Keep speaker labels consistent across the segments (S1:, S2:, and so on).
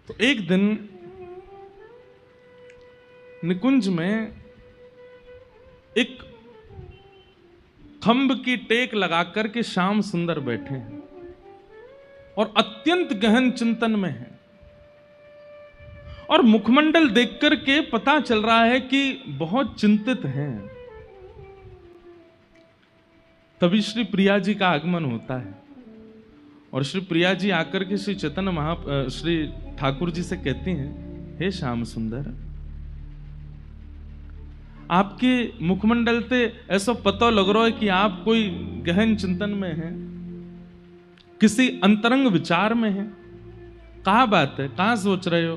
S1: तो एक दिन निकुंज में एक खंभ की टेक लगाकर के श्याम सुंदर बैठे हैं और अत्यंत गहन चिंतन में हैं। और मुखमंडल देखकर के पता चल रहा है कि बहुत चिंतित हैं। तभी श्री प्रिया जी का आगमन होता है और श्री प्रिया जी आकर के श्री चैतन्य श्री ठाकुर जी से कहती हैं, हे श्याम सुंदर, आपके मुखमंडल से ऐसा पता लग रहा है कि आप कोई गहन चिंतन में हैं, किसी अंतरंग विचार में हैं। कहाँ बात है, कहाँ सोच रहे हो?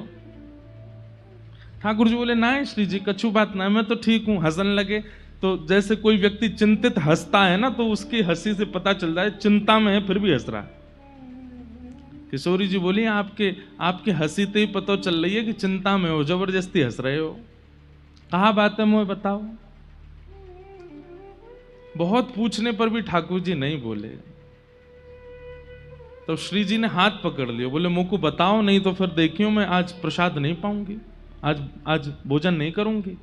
S1: ठाकुर जी बोले, ना श्री जी कछु बात ना, मैं तो ठीक हूं। हंसने लगे। तो जैसे कोई व्यक्ति चिंतित हंसता है ना, तो उसकी हंसी से पता चल रहा है चिंता में है, फिर भी हंस रहा है। किशोरी जी बोली, आपके हंसी से ही पता चल रही है कि चिंता में हो, जबरदस्ती हंस रहे हो। कहाँ बात है, मुझे बताओ। बहुत पूछने पर भी ठाकुर जी नहीं बोले। तो श्री जी ने हाथ पकड़ लिया, बोले मुझको बताओ, नहीं तो फिर देखियो मैं आज प्रसाद नहीं पाऊंगी, आज भोजन नहीं करूंगी।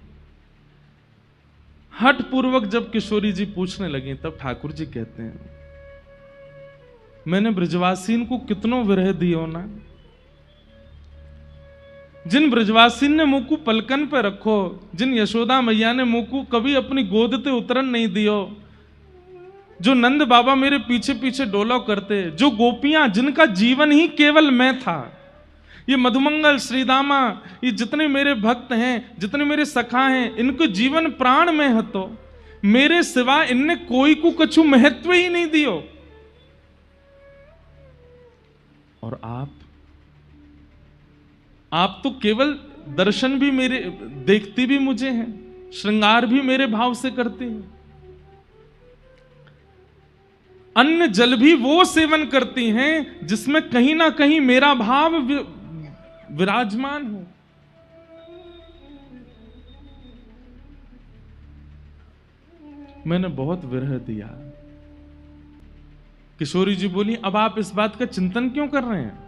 S1: हठ पूर्वक जब किशोरी जी पूछने लगी, तब ठाकुर जी कहते हैं, मैंने ब्रजवासीन को कितनों विरह दियो ना। जिन ब्रजवासीन ने मुझको पलकन पे रखो, जिन यशोदा मैया ने मुझको कभी अपनी गोद ते उतरन नहीं दियो, जो नंद बाबा मेरे पीछे पीछे डोलो करते, जो गोपियां जिनका जीवन ही केवल मैं था, ये मधुमंगल श्रीदामा, ये जितने मेरे भक्त हैं, जितने मेरे सखा हैं, इनको जीवन प्राण में है, तो मेरे सिवा इनने कोई को कछु महत्व ही नहीं दियो। और आप तो केवल दर्शन भी मेरे देखती भी मुझे हैं, श्रृंगार भी मेरे भाव से करती हैं, अन्न जल भी वो सेवन करती हैं जिसमें कहीं ना कहीं मेरा भाव विराजमान हो। मैंने बहुत विरह दिया। किशोरी जी बोली, अब आप इस बात का चिंतन क्यों कर रहे हैं?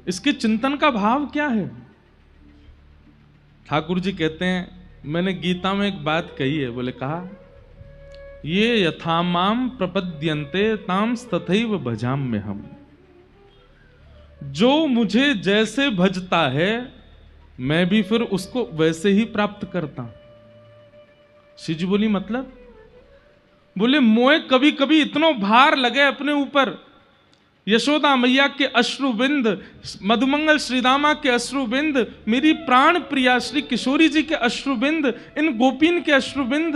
S1: इसके चिंतन का भाव क्या है? ठाकुर जी कहते हैं, मैंने गीता में एक बात कही है। बोले, कहा, ये यथामाम प्रपद्यन्ते ताम तथैव भजाम्य हम। जो मुझे जैसे भजता है, मैं भी फिर उसको वैसे ही प्राप्त करता हूं। श्री जी बोली, मतलब? बोले, मोए कभी कभी इतना भार लगे अपने ऊपर, यशोदा मैया के अश्रुबिंद, मधुमंगल श्रीदामा के अश्रुबिंद, मेरी प्राण प्रिया श्री किशोरी जी के अश्रुबिंद, इन गोपीन के अश्रुबिंद,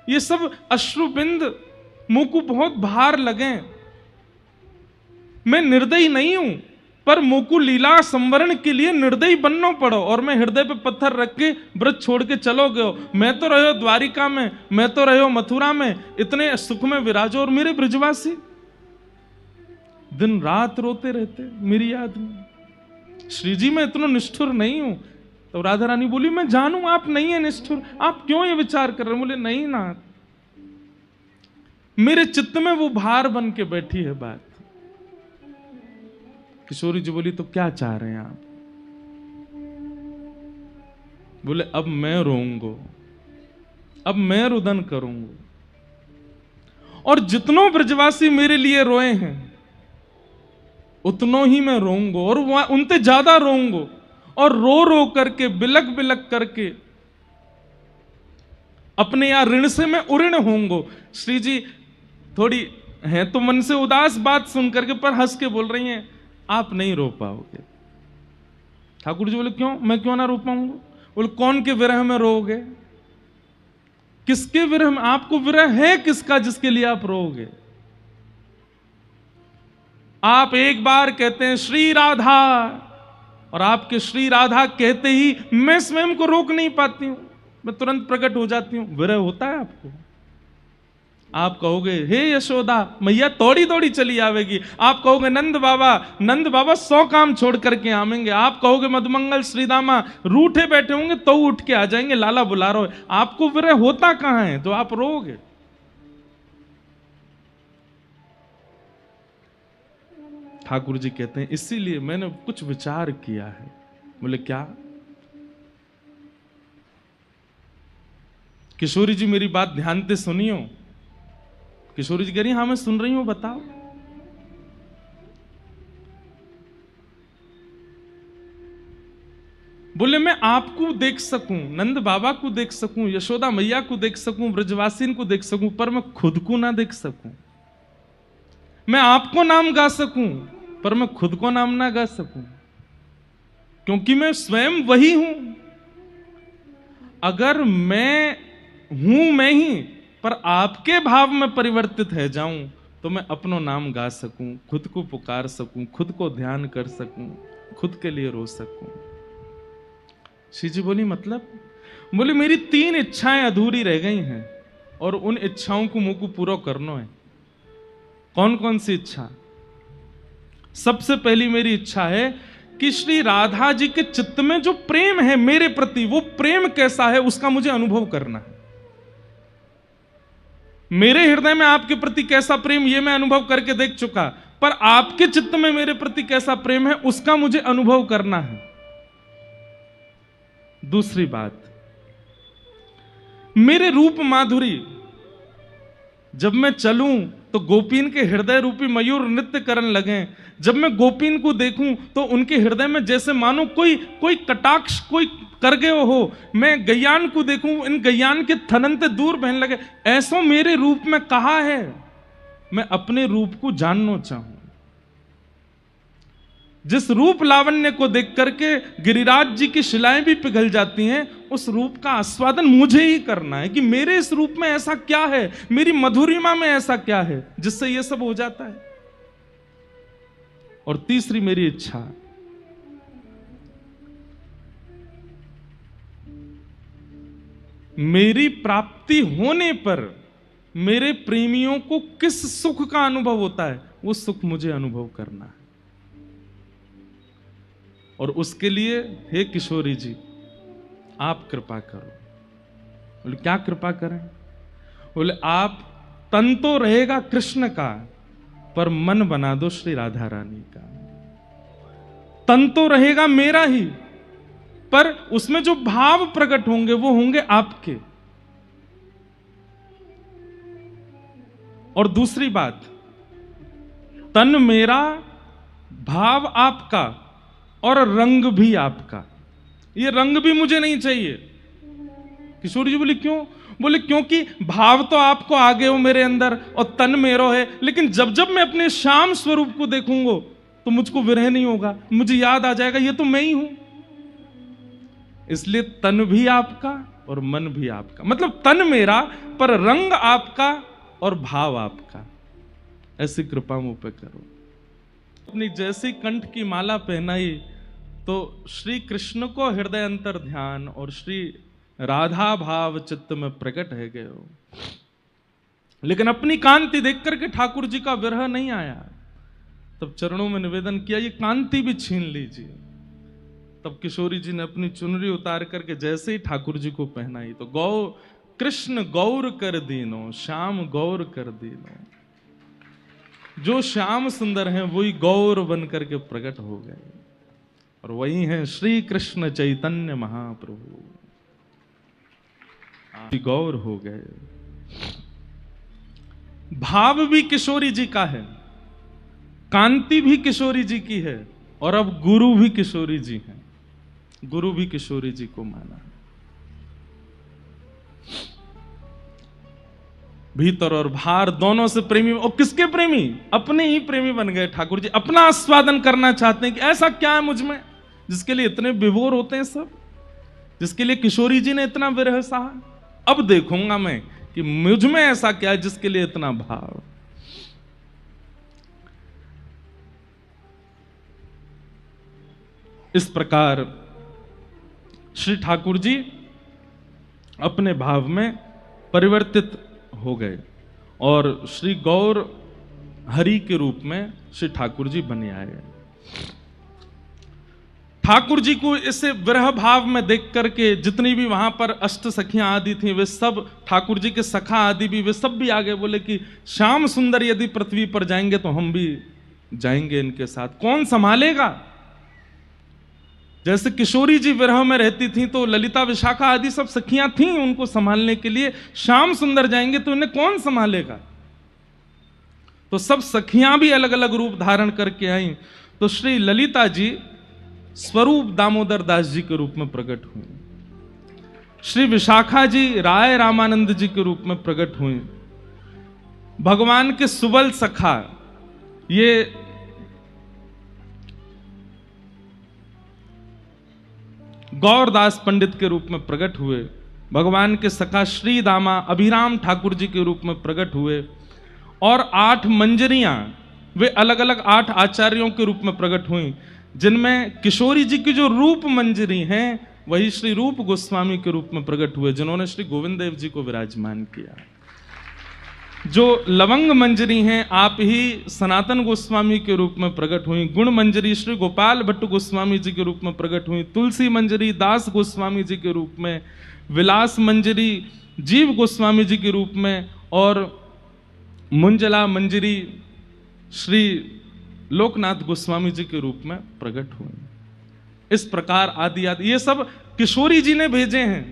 S1: ये सब अश्रुबिंद मुंह को बहुत भार लगे। मैं निर्दयी नहीं हूं, पर मुंह को लीला संवरण के लिए निर्दयी बनना पड़ो, और मैं हृदय पे पत्थर रख के ब्रज छोड़ के चलो गयो। मैं तो रहो द्वारिका में, मैं तो रहो मथुरा में, इतने सुख में विराजो, और मेरे ब्रजवासी दिन रात रोते रहते मेरी याद में। श्री जी, मैं इतना निष्ठुर नहीं हूं। तो राधा रानी बोली, मैं जानू आप नहीं है निष्ठुर, आप क्यों ये विचार कर रहे हैं? बोले, नहीं ना, मेरे चित्त में वो भार बन के बैठी है बात। किशोरी जी बोली, तो क्या चाह रहे हैं आप? बोले, अब मैं रोऊंगा, अब मैं रुदन करूंगा, और जितनों ब्रजवासी मेरे लिए रोए हैं उतनों ही मैं रोऊंगा, और उनसे ज्यादा रोऊंगा, और रो रो करके, बिलक बिलक करके अपने यहां ऋण से मैं उऋण होऊंगा। श्री जी थोड़ी है तो मन से उदास बात सुन करके, पर हंस के बोल रही हैं, आप नहीं रो पाओगे। ठाकुर जी बोले, क्यों? मैं क्यों ना रो पाऊंगा? बोले, कौन के विरह में रोओगे? किसके विरह में? आपको विरह है किसका जिसके लिए आप रोओगे? आप एक बार कहते हैं श्री राधा, और आपके श्री राधा कहते ही मैं स्वयं को रोक नहीं पाती हूं, मैं तुरंत प्रकट हो जाती हूं। विरह होता है आपको? आप कहोगे, हे यशोदा मैया तोड़ी तोड़ी चली आवेगी। आप कहोगे, नंद बाबा 100 काम छोड़ करके आवेंगे। आप कहोगे, मधुमंगल श्रीदामा रूठे बैठे होंगे तो उठ के आ जाएंगे, लाला बुला रहे हो। आपको विरह होता कहां है तो आप रोओगे? ठाकुर जी कहते हैं इसीलिए मैंने कुछ विचार किया है। बोले क्या? किशोरी जी मेरी बात ध्यान से सुनियो। किशोरी जी कह रही हाँ मैं सुन रही हूं, बताओ। बोले मैं आपको देख सकूं, नंद बाबा को देख सकूं, यशोदा मैया को देख सकूं, ब्रजवासीन को देख सकूं, पर मैं खुद को ना देख सकूं। मैं आपको नाम गा सकूं पर मैं खुद को नाम ना गा सकूं, क्योंकि मैं स्वयं वही हूं। अगर मैं हूं मैं ही पर आपके भाव में परिवर्तित है जाऊं तो मैं अपनो नाम गा सकूं, खुद को पुकार सकूं, खुद को ध्यान कर सकूं, खुद के लिए रो सकूं। श्री जी बोली मतलब? बोले मेरी 3 इच्छाएं अधूरी रह गई हैं और उन इच्छाओं को मुझको पूरा करना है। कौन कौन सी इच्छा? सबसे पहली मेरी इच्छा है कि श्री राधा जी के चित्त में जो प्रेम है मेरे प्रति, वो प्रेम कैसा है उसका मुझे अनुभव करना है। मेरे हृदय में आपके प्रति कैसा प्रेम ये मैं अनुभव करके देख चुका, पर आपके चित्त में मेरे प्रति कैसा प्रेम है उसका मुझे अनुभव करना है। दूसरी बात, मेरे रूप माधुरी, जब मैं चलूं तो गोपीन के हृदय रूपी मयूर नृत्य करने लगे। जब मैं गोपीन को देखूं तो उनके हृदय में जैसे मानो कोई कटाक्ष कोई कर गए हो। मैं गैयान को देखूं, इन गैयान के थननते दूर बहने लगे। ऐसो मेरे रूप में कहा है, मैं अपने रूप को जानना चाहूं। जिस रूप लावण्य को देख करके गिरिराज जी की शिलाएं भी पिघल जाती हैं, उस रूप का आस्वादन मुझे ही करना है कि मेरे इस रूप में ऐसा क्या है, मेरी मधुरिमा में ऐसा क्या है जिससे यह सब हो जाता है। और तीसरी मेरी इच्छा, मेरी प्राप्ति होने पर मेरे प्रेमियों को किस सुख का अनुभव होता है वो सुख मुझे अनुभव करना है। और उसके लिए हे किशोरी जी आप कृपा करो। बोले क्या कृपा करें? बोले आप तन तो रहेगा कृष्ण का पर मन बना दो श्री राधा रानी का। तन तो रहेगा मेरा ही पर उसमें जो भाव प्रकट होंगे वो होंगे आपके। और दूसरी बात, तन मेरा, भाव आपका और रंग भी आपका। ये रंग भी मुझे नहीं चाहिए। किशोर जी बोले क्यों? बोले क्योंकि भाव तो आपको आगे हो मेरे अंदर और तन मेरो है, लेकिन जब जब मैं अपने श्याम स्वरूप को देखूंगा तो मुझको विरह नहीं होगा, मुझे याद आ जाएगा ये तो मैं ही हूं। इसलिए तन भी आपका और मन भी आपका, मतलब तन मेरा पर रंग आपका और भाव आपका। ऐसी कृपा मुझ पे करो। अपनी जैसी कंठ की माला पहनाई तो श्री कृष्ण को हृदय अंतर ध्यान और श्री राधा भाव चित्त में प्रकट है गए हो। लेकिन अपनी कांति देख करके ठाकुर जी का विरह नहीं आया। तब चरणों में निवेदन किया ये कांति भी छीन लीजिए। तब किशोरी जी ने अपनी चुनरी उतार करके जैसे ही ठाकुर जी को पहनाई तो कृष्ण गौर कर दीनो, श्याम गौर कर दीनो। जो श्याम सुंदर हैं वही गौर बन करके प्रकट हो गए और वही हैं श्री कृष्ण चैतन्य महाप्रभु, गौर हो गए। भाव भी किशोरी जी का है, कांति भी किशोरी जी की है और अब गुरु भी किशोरी जी हैं। गुरु भी किशोरी जी को माना। भीतर और बाहर दोनों से प्रेमी। और किसके प्रेमी? अपने ही प्रेमी बन गए ठाकुर जी। अपना आस्वादन करना चाहते हैं कि ऐसा क्या है मुझ में जिसके लिए इतने विभोर होते हैं सब, जिसके लिए किशोरी जी ने इतना विरह सहा। अब देखूंगा मैं कि मुझ में ऐसा क्या है जिसके लिए इतना भाव। इस प्रकार श्री ठाकुर जी अपने भाव में परिवर्तित हो गए और श्री गौर हरि के रूप में श्री ठाकुर जी बने आए। ठाकुर जी को इसे विरह भाव में देख करके जितनी भी वहां पर अष्ट सखियां आदि थी वे सब, ठाकुर जी के सखा आदि भी, वे सब भी आ गए। बोले कि श्याम सुंदर यदि पृथ्वी पर जाएंगे तो हम भी जाएंगे इनके साथ, कौन संभालेगा? जैसे किशोरी जी विरह में रहती थी तो ललिता विशाखा आदि सब सखियां थीं उनको संभालने के लिए, श्याम सुंदर जाएंगे तो इन्हें कौन संभालेगा? तो सब सखियां भी अलग अलग रूप धारण करके आईं। तो श्री ललिता जी स्वरूप दामोदर दास जी के रूप में प्रकट हुई, श्री विशाखा जी राय रामानंद जी के रूप में प्रकट हुई, भगवान के सुबल सखा ये गौरदास पंडित के रूप में प्रकट हुए, भगवान के सखा श्री दामा अभिराम ठाकुर जी के रूप में प्रकट हुए, और 8 मंजरियां वे अलग अलग 8 आचार्यों के रूप में प्रकट हुई, जिनमें किशोरी जी की जो रूप मंजरी हैं वही श्री रूप गोस्वामी के रूप में प्रकट हुए, जिन्होंने श्री गोविंद देव जी को विराजमान किया। जो लवंग मंजरी हैं आप ही सनातन गोस्वामी के रूप में प्रकट हुई, गुण मंजरी श्री गोपाल भट्ट गोस्वामी जी के रूप में प्रकट हुई, तुलसी मंजरी दास गोस्वामी जी के रूप में, विलास मंजरी जीव गोस्वामी जी के रूप में, और मुंजला मंजरी श्री लोकनाथ गोस्वामी जी के रूप में प्रकट हुए। इस प्रकार आदि आदि ये सब किशोरी जी ने भेजे हैं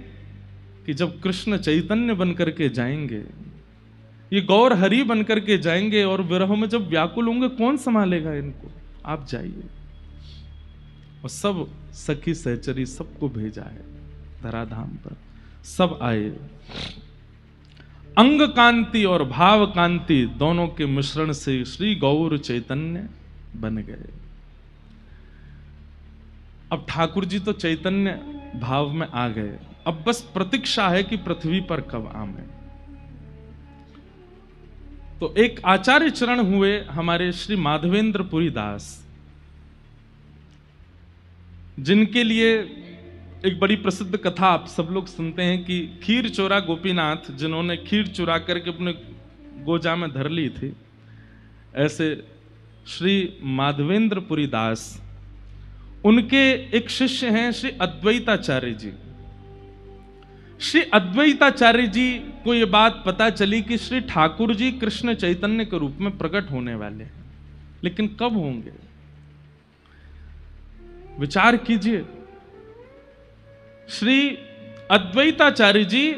S1: कि जब कृष्ण चैतन्य बनकर के जाएंगे, ये गौर हरि बनकर के जाएंगे और विरह में जब व्याकुल होंगे कौन संभालेगा इनको? आप जाइए। और सब सखी सहचरी सबको भेजा है धराधाम पर, सब आए। अंग कांति और भाव कांति दोनों के मिश्रण से श्री गौर चैतन्य बन गए। अब ठाकुर जी तो चैतन्य भाव में आ गए, अब बस प्रतीक्षा है कि पृथ्वी पर कब आवे। तो एक आचार्य चरण हुए हमारे श्री माधवेंद्र पुरी दास, जिनके लिए एक बड़ी प्रसिद्ध कथा आप सब लोग सुनते हैं कि खीर चोरा गोपीनाथ, जिन्होंने खीर चुरा करके अपने गोजा में धर ली थी, ऐसे श्री माधवेंद्र पुरी दास, उनके एक शिष्य हैं श्री अद्वैताचार्य जी। श्री अद्वैताचार्य जी को यह बात पता चली कि श्री ठाकुर जी कृष्ण चैतन्य के रूप में प्रकट होने वाले हैं, लेकिन कब होंगे? विचार कीजिए। श्री अद्वैताचार्य जी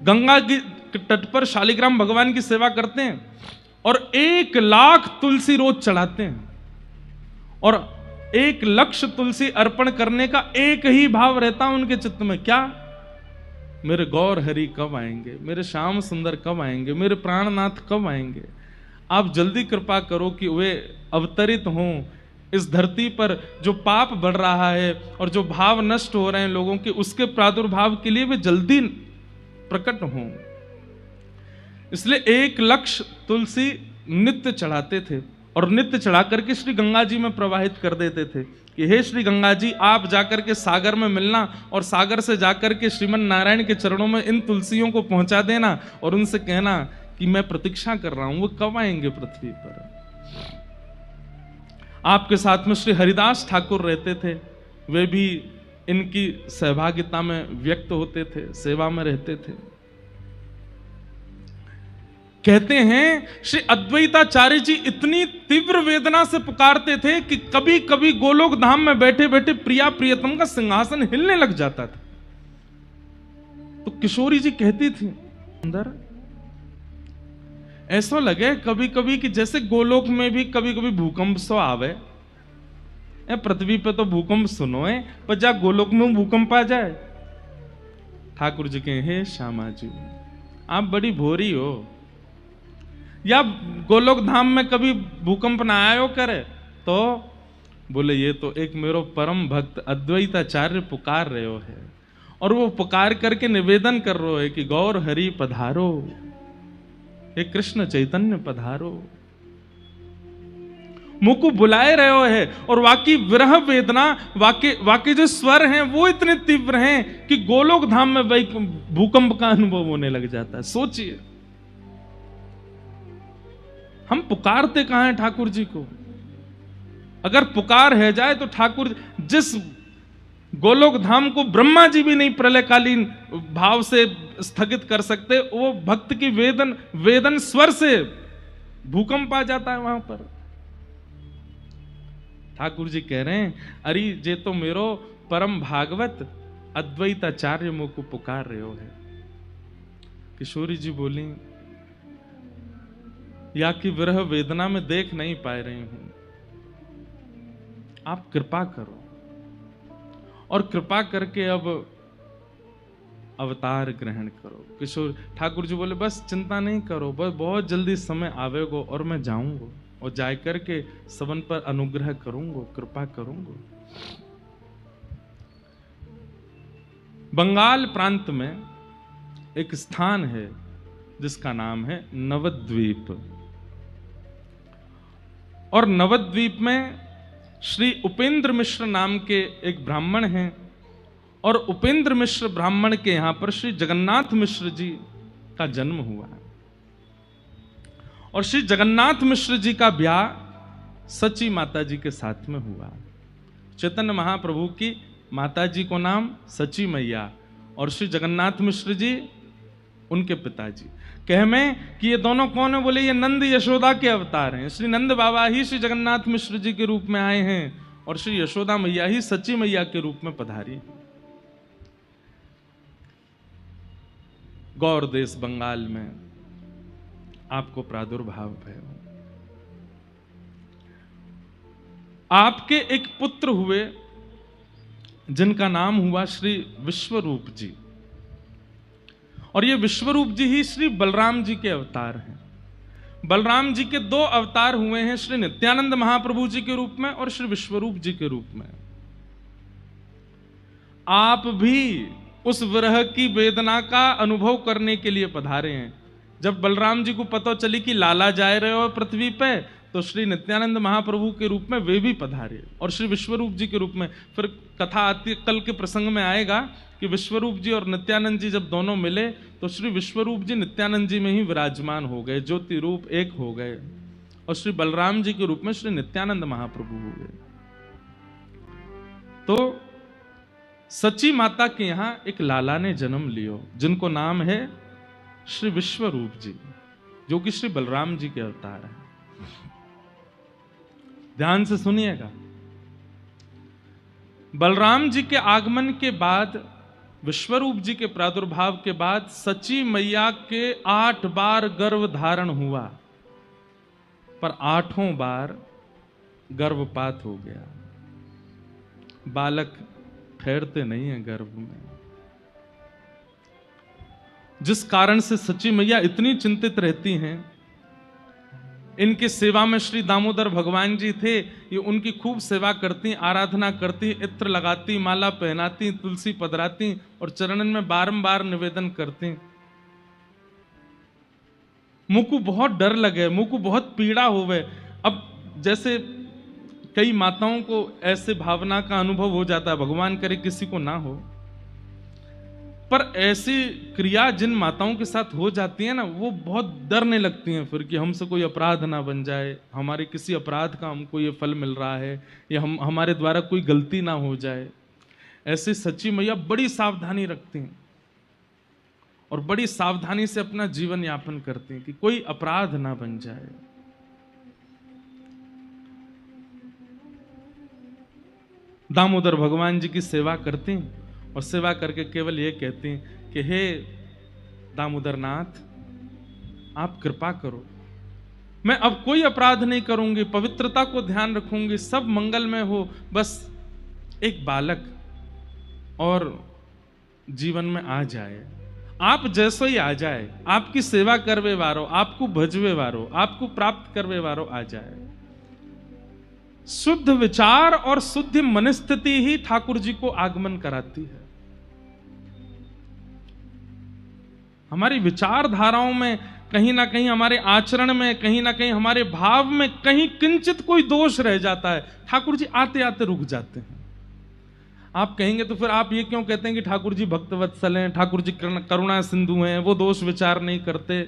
S1: गंगा के तट पर शालिग्राम भगवान की सेवा करते हैं और 1 लाख तुलसी रोज चढ़ाते हैं, और 1 लक्ष तुलसी अर्पण करने का एक ही भाव रहता उनके चित्त में, क्या? मेरे गौर हरि कब आएंगे, मेरे श्याम सुंदर कब आएंगे, मेरे प्राणनाथ कब आएंगे? आप जल्दी कृपा करो कि वे अवतरित हों इस धरती पर। जो पाप बढ़ रहा है और जो भाव नष्ट हो रहे हैं लोगों के, उसके प्रादुर्भाव के लिए वे जल्दी प्रकट हों। इसलिए 1 लक्ष तुलसी नित्य चढ़ाते थे और नित्य चढ़ा करके श्री गंगा जी में प्रवाहित कर देते थे कि हे श्री गंगा जी, आप जाकर के सागर में मिलना और सागर से जाकर के श्रीमन नारायण के चरणों में इन तुलसियों को पहुंचा देना और उनसे कहना कि मैं प्रतीक्षा कर रहा हूं, वो कब आएंगे पृथ्वी पर। आपके साथ में श्री हरिदास ठाकुर रहते थे, वे भी इनकी सहभागिता में व्यक्त होते थे, सेवा में रहते थे। कहते हैं श्री अद्वैताचार्य जी इतनी तीव्र वेदना से पुकारते थे कि कभी कभी गोलोक धाम में बैठे बैठे प्रिया प्रियतम का सिंहासन हिलने लग जाता था। तो किशोरी जी कहती थी अंदर ऐसा लगे कभी कभी कि जैसे गोलोक में भी कभी कभी भूकंप सो आवे। पृथ्वी पे तो भूकंप सुनो है, पर जा गोलोक में भूकंप आ जाए। ठाकुर जी कहे हे श्यामा जी, आप बड़ी भोरी हो, या गोलोक धाम में कभी भूकंप ना आयो करे? तो बोले ये तो एक मेरो परम भक्त अद्वैताचार्य पुकार रहे हो है, और वो पुकार करके निवेदन कर रहे है कि गौर हरि पधारो, हे कृष्ण चैतन्य पधारो, मुझको बुलाए रहे हो है। और वाकई विरह वेदना, वाकई जो स्वर हैं वो इतने तीव्र हैं कि गोलोक धाम में भूकंप का अनुभव होने लग जाता है। सोचिए, हम पुकारते कहां हैं ठाकुर जी को? अगर पुकार है जाए तो ठाकुर जिस गोलोक धाम को ब्रह्मा जी भी नहीं प्रलयकालीन भाव से स्थगित कर सकते, वो भक्त की वेदन स्वर से भूकंप आ जाता है वहां पर। ठाकुर जी कह रहे हैं, अरे जे तो मेरो परम भागवत अद्वैत आचार्य मुझ को पुकार रहे हो है। किशोरी जी बोली, या कि विरह वेदना में देख नहीं पा रही हूं, आप कृपा करो। और कृपा करके अब अवतार ग्रहण करो। किशोर ठाकुर जी बोले, बस चिंता नहीं करो, बस बहुत जल्दी समय आवेगो और मैं जाऊंगा और जाय करके सबन पर अनुग्रह करूंगा, कृपा करूंगा। बंगाल प्रांत में एक स्थान है जिसका नाम है नवद्वीप। और नवद्वीप में श्री उपेंद्र मिश्र नाम के एक ब्राह्मण हैं, और उपेंद्र मिश्र ब्राह्मण के यहां पर श्री जगन्नाथ मिश्र जी का जन्म हुआ है। और श्री जगन्नाथ मिश्र जी का ब्याह सची माता जी के साथ में हुआ। चैतन्य महाप्रभु की माता जी को नाम सची मैया, और श्री जगन्नाथ मिश्र जी उनके पिताजी। कह में कि ये दोनों कौन है? बोले ये नंद यशोदा के अवतार हैं। श्री नंद बाबा ही श्री जगन्नाथ मिश्र जी के रूप में आए हैं, और श्री यशोदा मैया ही सची मैया के रूप में पधारी। गौर देश बंगाल में आपको प्रादुर्भाव है। आपके एक पुत्र हुए जिनका नाम हुआ श्री विश्वरूप जी, और ये विश्वरूप जी ही श्री बलराम जी के अवतार हैं। बलराम जी के दो अवतार हुए हैं, श्री नित्यानंद महाप्रभु जी के रूप में और श्री विश्वरूप जी के रूप में। आप भी उस विरह की वेदना का अनुभव करने के लिए पधारे हैं। जब बलराम जी को पता चली कि लाला जा रहे हो पृथ्वी पे, तो श्री नित्यानंद महाप्रभु के रूप में वे भी पधारे, और श्री विश्वरूप जी के रूप में। फिर कथा आती, कल के प्रसंग में आएगा कि विश्वरूप जी और नित्यानंद जी जब दोनों मिले तो श्री विश्वरूप जी नित्यानंद जी में ही विराजमान हो गए, ज्योति रूप एक हो गए, और श्री बलराम जी के रूप में श्री नित्यानंद महाप्रभु हो गए। तो सची माता के यहां एक लाला ने जन्म लियो, जिनको नाम है श्री विश्वरूप जी, जो कि श्री बलराम जी के अवतार हैं। ध्यान से सुनिएगा। बलराम जी के आगमन के बाद, विश्वरूप जी के प्रादुर्भाव के बाद, सची मैया के 8 बार गर्भ धारण हुआ, पर 8वां बार गर्भपात हो गया। बालक ठहरते नहीं है गर्भ में, जिस कारण से सची मैया इतनी चिंतित रहती हैं। इनके सेवा में श्री दामोदर भगवान जी थे, ये उनकी खूब सेवा करती, आराधना करती, इत्र लगाती, माला पहनाती, तुलसी पधराती और चरणन में बारंबार निवेदन करती। मुझ को बहुत डर लगे, मुझ को बहुत पीड़ा होवे। अब जैसे कई माताओं को ऐसे भावना का अनुभव हो जाता है, भगवान करे किसी को ना हो, पर ऐसी क्रिया जिन माताओं के साथ हो जाती है ना, वो बहुत डरने लगती हैं फिर कि हमसे कोई अपराध ना बन जाए, हमारे किसी अपराध का हमको ये फल मिल रहा है, या हमारे द्वारा कोई गलती ना हो जाए। ऐसे सच्ची मैया बड़ी सावधानी रखती हैं और बड़ी सावधानी से अपना जीवन यापन करती हैं कि कोई अपराध ना बन जाए। दामोदर भगवान जी की सेवा करती हैं और सेवा करके केवल ये कहती हैं कि हे दामोदर नाथ, आप कृपा करो, मैं अब कोई अपराध नहीं करूंगी, पवित्रता को ध्यान रखूंगी, सब मंगलमय हो, बस एक बालक और जीवन में आ जाए, आप जैसो ही आ जाए, आपकी सेवा करवे वारो, आपको भजवे वारो, आपको प्राप्त करवे वारो आ जाए। शुद्ध विचार और शुद्ध मनस्थिति ही ठाकुर जी को आगमन कराती है। हमारी विचारधाराओं में कहीं ना कहीं, हमारे आचरण में कहीं ना कहीं, हमारे भाव में कहीं किंचित कोई दोष रह जाता है, ठाकुर जी आते आते रुक जाते हैं। आप कहेंगे तो फिर आप ये क्यों कहते हैं कि ठाकुर जी भक्तवत्सल हैं, ठाकुर जी करुणा सिंधु हैं, वो दोष विचार नहीं करते?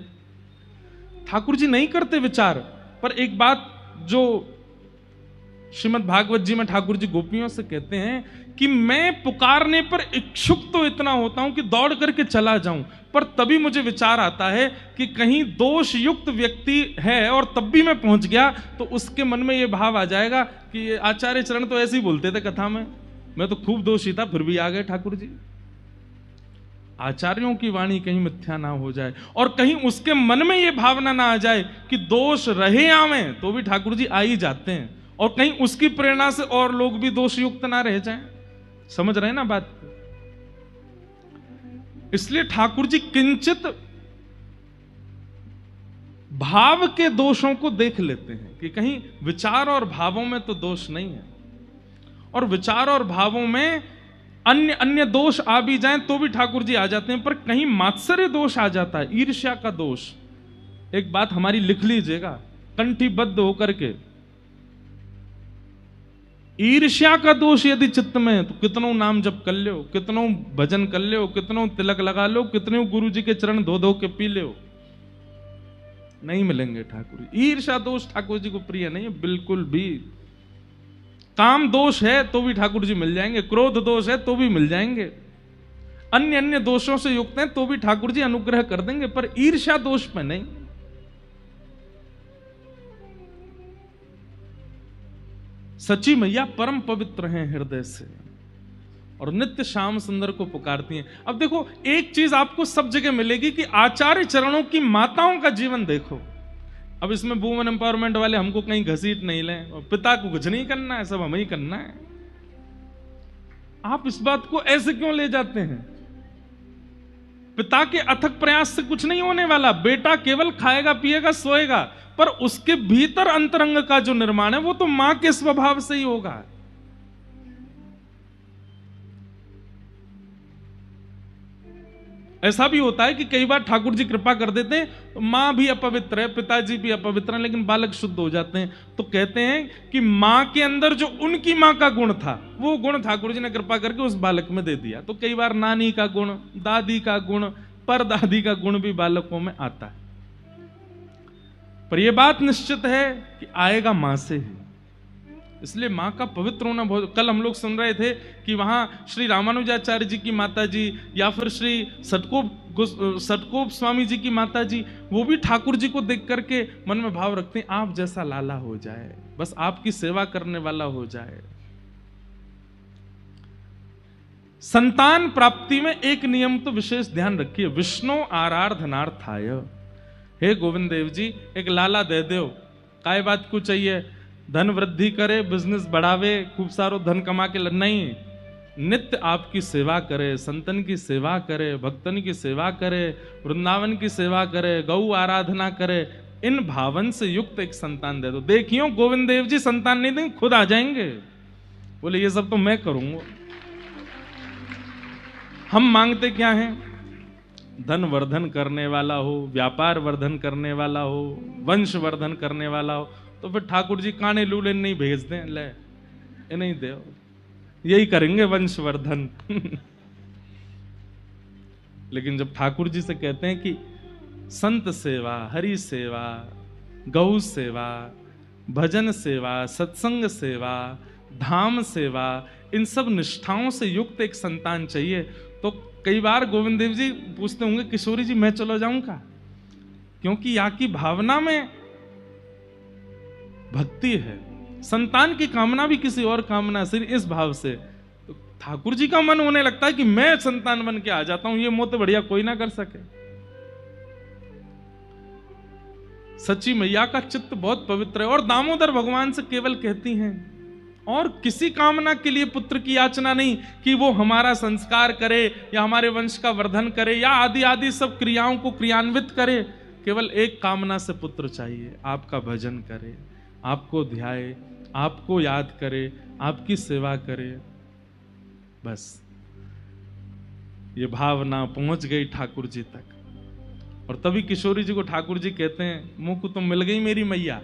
S1: ठाकुर जी नहीं करते विचार, पर एक बात जो श्रीमद् भागवत जी में ठाकुर जी गोपियों से कहते हैं कि मैं पुकारने पर इच्छुक तो इतना होता हूं कि दौड़ करके चला जाऊं, पर तभी मुझे विचार आता है कि कहीं दोष युक्त व्यक्ति है और तब भी मैं पहुंच गया तो उसके मन में ये भाव आ जाएगा कि आचार्य चरण तो ऐसे ही बोलते थे कथा में, मैं तो खूब दोषी था फिर भी आ गए ठाकुर जी। आचार्यों की वाणी कहीं मिथ्या ना हो जाए और कहीं उसके मन में ये भावना ना आ जाए कि दोष रहे आवे तो भी ठाकुर जी आ ही जाते हैं, और कहीं उसकी प्रेरणा से और लोग भी दोष युक्त ना रह जाएं। समझ रहे हैं ना बात? इसलिए ठाकुर जी किंचित भाव के दोषों को देख लेते हैं कि कहीं विचार और भावों में तो दोष नहीं है, और विचार और भावों में अन्य अन्य दोष आ भी जाएं तो भी ठाकुर जी आ जाते हैं, पर कहीं मात्सर्य दोष आ जाता है, ईर्ष्या का दोष। एक बात हमारी लिख लीजिएगा कंठीबद्ध होकर के, ईर्ष्या का दोष यदि चित्त में है तो कितनों नाम जप कर लो, कितनों भजन कर लो, कितनों तिलक लगा लो, कितनों गुरु जी के चरण धो धो के पी लो, नहीं मिलेंगे ठाकुर जी। ईर्ष्या दोष ठाकुर जी को प्रिय नहीं है बिल्कुल भी। काम दोष है तो भी ठाकुर जी मिल जाएंगे, क्रोध दोष है तो भी मिल जाएंगे, अन्य अन्य दोषों से युक्त हैं तो भी ठाकुर जी अनुग्रह कर देंगे, पर ईर्ष्या दोष पे नहीं। सची मैया परम पवित्र हैं हृदय से और नित्य श्याम सुंदर को पुकारती हैं। अब देखो एक चीज आपको सब जगह मिलेगी कि आचार्य चरणों की माताओं का जीवन देखो। अब इसमें वुमेन एम्पावरमेंट वाले हमको कहीं घसीट नहीं लें, और पिता को कुछ नहीं करना है, सब हमें ही करना है। आप इस बात को ऐसे क्यों ले जाते हैं? पिता के अथक प्रयास से कुछ नहीं होने वाला, बेटा केवल खाएगा पिएगा सोएगा, पर उसके भीतर अंतरंग का जो निर्माण है वो तो मां के स्वभाव से ही होगा। ऐसा भी होता है कि कई बार ठाकुर जी कृपा कर देते हैं तो मां भी अपवित्र है, पिताजी भी अपवित्र है, लेकिन बालक शुद्ध हो जाते हैं। तो कहते हैं कि मां के अंदर जो उनकी मां का गुण था वो गुण ठाकुर जी ने कृपा करके उस बालक में दे दिया। तो कई बार नानी का गुण, दादी का गुण, परदादी का गुण भी बालकों में आता है, पर यह बात निश्चित है कि आएगा मां से ही। इसलिए मां का पवित्र होना बहुत। कल हम लोग सुन रहे थे कि वहां श्री रामानुजाचार्य जी की माता जी या फिर श्री सटकोप स्वामी जी की माता जी, वो भी ठाकुर जी को देख करके मन में भाव रखते हैं आप जैसा लाला हो जाए, बस आपकी सेवा करने वाला हो जाए। संतान प्राप्ति में एक नियम तो विशेष ध्यान रखिए, विष्णु आराधनार्थाय। हे गोविंद देव जी एक लाला दे दो, काय बात को चाहिए, धन वृद्धि करे, बिजनेस बढ़ावे, खूब सारो धन कमा के नहीं, नित्य आपकी सेवा करे, संतन की सेवा करे, भक्तन की सेवा करे, वृंदावन की सेवा करे, गौ आराधना करे, इन भावन से युक्त एक संतान दे दो। देखियो गोविंद देव जी संतान नहीं देंगे, खुद आ जाएंगे, बोले ये सब तो मैं करूंगा। हम मांगते क्या हैं? धन वर्धन करने वाला हो, व्यापार वर्धन करने वाला हो, वंश वर्धन करने वाला हो, तो फिर ठाकुर जी काने लूले नहीं भेज दें, ले ये नहीं दे, यही करेंगे वंशवर्धन। लेकिन जब ठाकुर जी से कहते हैं कि संत सेवा, हरि सेवा, गौ सेवा, भजन सेवा, सत्संग सेवा, धाम सेवा, इन सब निष्ठाओं से युक्त एक संतान चाहिए, तो कई बार गोविंद देव जी पूछते होंगे किशोरी जी मैं चलो जाऊं का, क्योंकि यहाँ की भावना में भक्ति है, संतान की कामना भी किसी और कामना से, इस भाव से तो ठाकुर जी का मन होने लगता है कि मैं संतान बन के आ जाता हूं, ये मोह तो बढ़िया कोई ना कर सके। सच्ची मैया का चित्त बहुत पवित्र है, और दामोदर भगवान से केवल कहती हैं, और किसी कामना के लिए पुत्र की याचना नहीं कि वो हमारा संस्कार करे या हमारे वंश का वर्धन करे या आदि आदि सब क्रियाओं को क्रियान्वित करे, केवल एक कामना से पुत्र चाहिए, आपका भजन करे, आपको ध्याए, आपको याद करे, आपकी सेवा करे, बस। ये भावना पहुंच गई ठाकुर जी तक, और तभी किशोरी जी को ठाकुर जी कहते हैं मुंह को तो मिल गई मेरी मैया।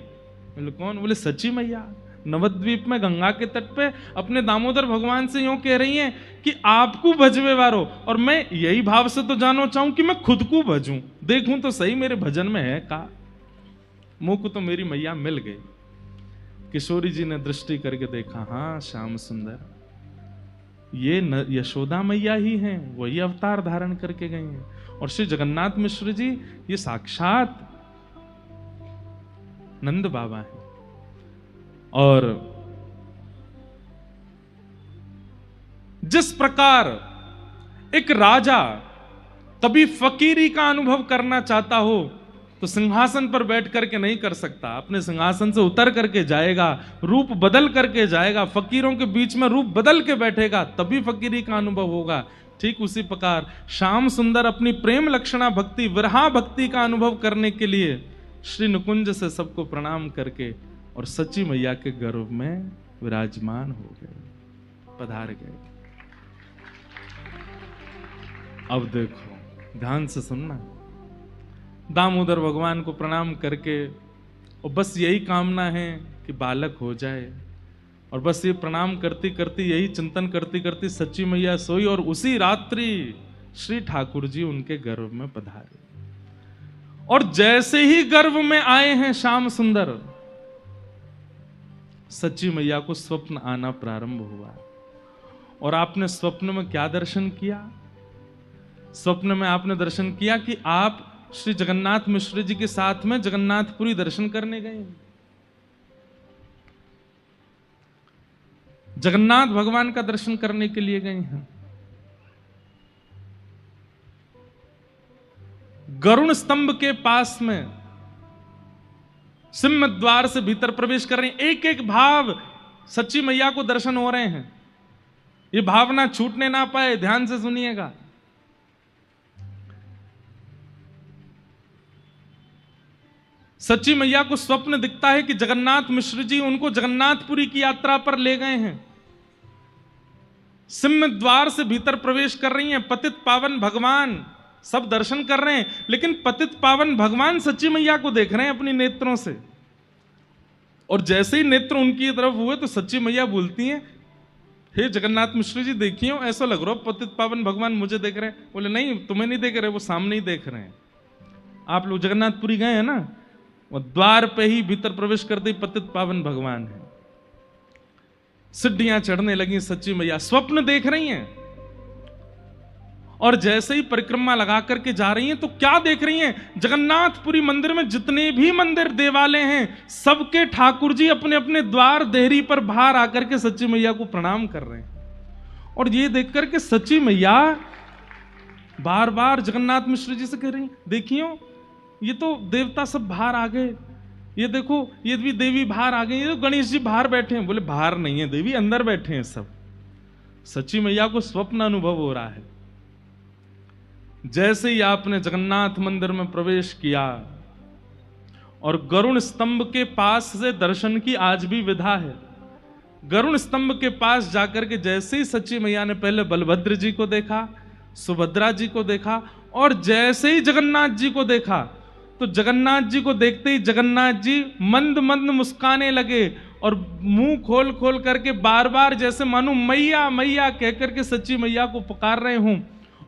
S1: बोले कौन? बोले सच्ची मैया, नवद्वीप में गंगा के तट पे अपने दामोदर भगवान से यूं कह रही हैं कि आपको भजवे वारो, और मैं यही भाव से तो जानो चाहूं कि मैं खुद को भजूं, देखूं तो सही मेरे भजन में है का। मुंह को तो मेरी मैया मिल गई। किशोरी जी ने दृष्टि करके देखा, हाँ श्याम सुंदर, ये यशोदा मैया ही हैं, वही अवतार धारण करके गई हैं। और श्री जगन्नाथ मिश्र जी ये साक्षात नंद बाबा हैं। और जिस प्रकार एक राजा कभी फकीरी का अनुभव करना चाहता हो तो सिंहासन पर बैठ करके नहीं कर सकता, अपने सिंहासन से उतर करके जाएगा, रूप बदल करके जाएगा, फकीरों के बीच में रूप बदल के बैठेगा, तभी फकीरी का अनुभव होगा। ठीक उसी प्रकार श्याम सुंदर अपनी प्रेम लक्षणा भक्ति, विरहा भक्ति का अनुभव करने के लिए श्री नुकुंज से सबको प्रणाम करके और सच्ची मैया के गर्भ में विराजमान हो गए, पधार गए। अब देखो, ध्यान से सुनना, दामोदर भगवान को प्रणाम करके और बस यही कामना है कि बालक हो जाए, और बस ये प्रणाम करती करती, यही चिंतन करती करती सच्ची मैया सोई, और उसी रात्रि श्री ठाकुर जी उनके गर्भ में पधारे। और जैसे ही गर्भ में आए हैं श्याम सुंदर, सच्ची मैया को स्वप्न आना प्रारंभ हुआ। और आपने स्वप्न में क्या दर्शन किया? स्वप्न में आपने दर्शन किया कि आप श्री जगन्नाथ मिश्र जी के साथ में जगन्नाथपुरी दर्शन करने गए। जगन्नाथ भगवान का दर्शन करने के लिए गए हैं। गरुण स्तंभ के पास में सिंह द्वार से भीतर प्रवेश कर रहे हैं। एक एक भाव सच्ची मैया को दर्शन हो रहे हैं। ये भावना छूटने ना पाए, ध्यान से सुनिएगा। सच्ची मैया को स्वप्न दिखता है कि जगन्नाथ मिश्र जी उनको जगन्नाथपुरी की यात्रा पर ले गए हैं। सिंह द्वार से भीतर प्रवेश कर रही हैं। पतित पावन भगवान सब दर्शन कर रहे हैं, लेकिन पतित पावन भगवान सच्ची मैया को देख रहे हैं अपनी नेत्रों से। और जैसे ही नेत्र उनकी तरफ हुए तो सच्ची मैया बोलती हैं, हे जगन्नाथ मिश्र जी देखियो, ऐसा लग रहा है पतित पावन भगवान मुझे देख रहे हैं। बोले नहीं, तुम्हें नहीं देख रहे, वो सामने ही देख रहे हैं। आप लोग जगन्नाथपुरी गए हैं ना, वो द्वार पे ही भीतर प्रवेश करते ही पतित पावन भगवान है। सीढ़ियां चढ़ने लगी सच्ची मैया, स्वप्न देख रही हैं। और जैसे ही परिक्रमा लगा करके जा रही हैं तो क्या देख रही हैं? जगन्नाथपुरी मंदिर में जितने भी मंदिर देवालय हैं, सबके ठाकुर जी अपने अपने द्वार देहरी पर बाहर आकर के सच्ची मैया को प्रणाम कर रहे हैं। और ये देख करके सच्ची मैया बार बार जगन्नाथ मिश्र जी से कह रही, देखियो ये तो देवता सब बाहर आ गए, ये देखो ये भी देवी बाहर आ गई, ये तो गणेश जी बाहर बैठे हैं। बोले बाहर नहीं है देवी, अंदर बैठे हैं सब। सच्ची मैया को स्वप्न अनुभव हो रहा है। जैसे ही आपने जगन्नाथ मंदिर में प्रवेश किया और गरुण स्तंभ के पास से दर्शन की आज भी विधा है। गरुण स्तंभ के पास जाकर के जैसे ही सच्ची मैया ने पहले बलभद्र जी को देखा, सुभद्रा जी को देखा, और जैसे ही जगन्नाथ जी को देखा तो जगन्नाथ जी को देखते ही जगन्नाथ जी मंद मंद मुस्काने लगे और मुंह खोल खोल करके बार बार जैसे मानो मैया मैया कहकर के सच्ची मैया को पुकार रहे हूं।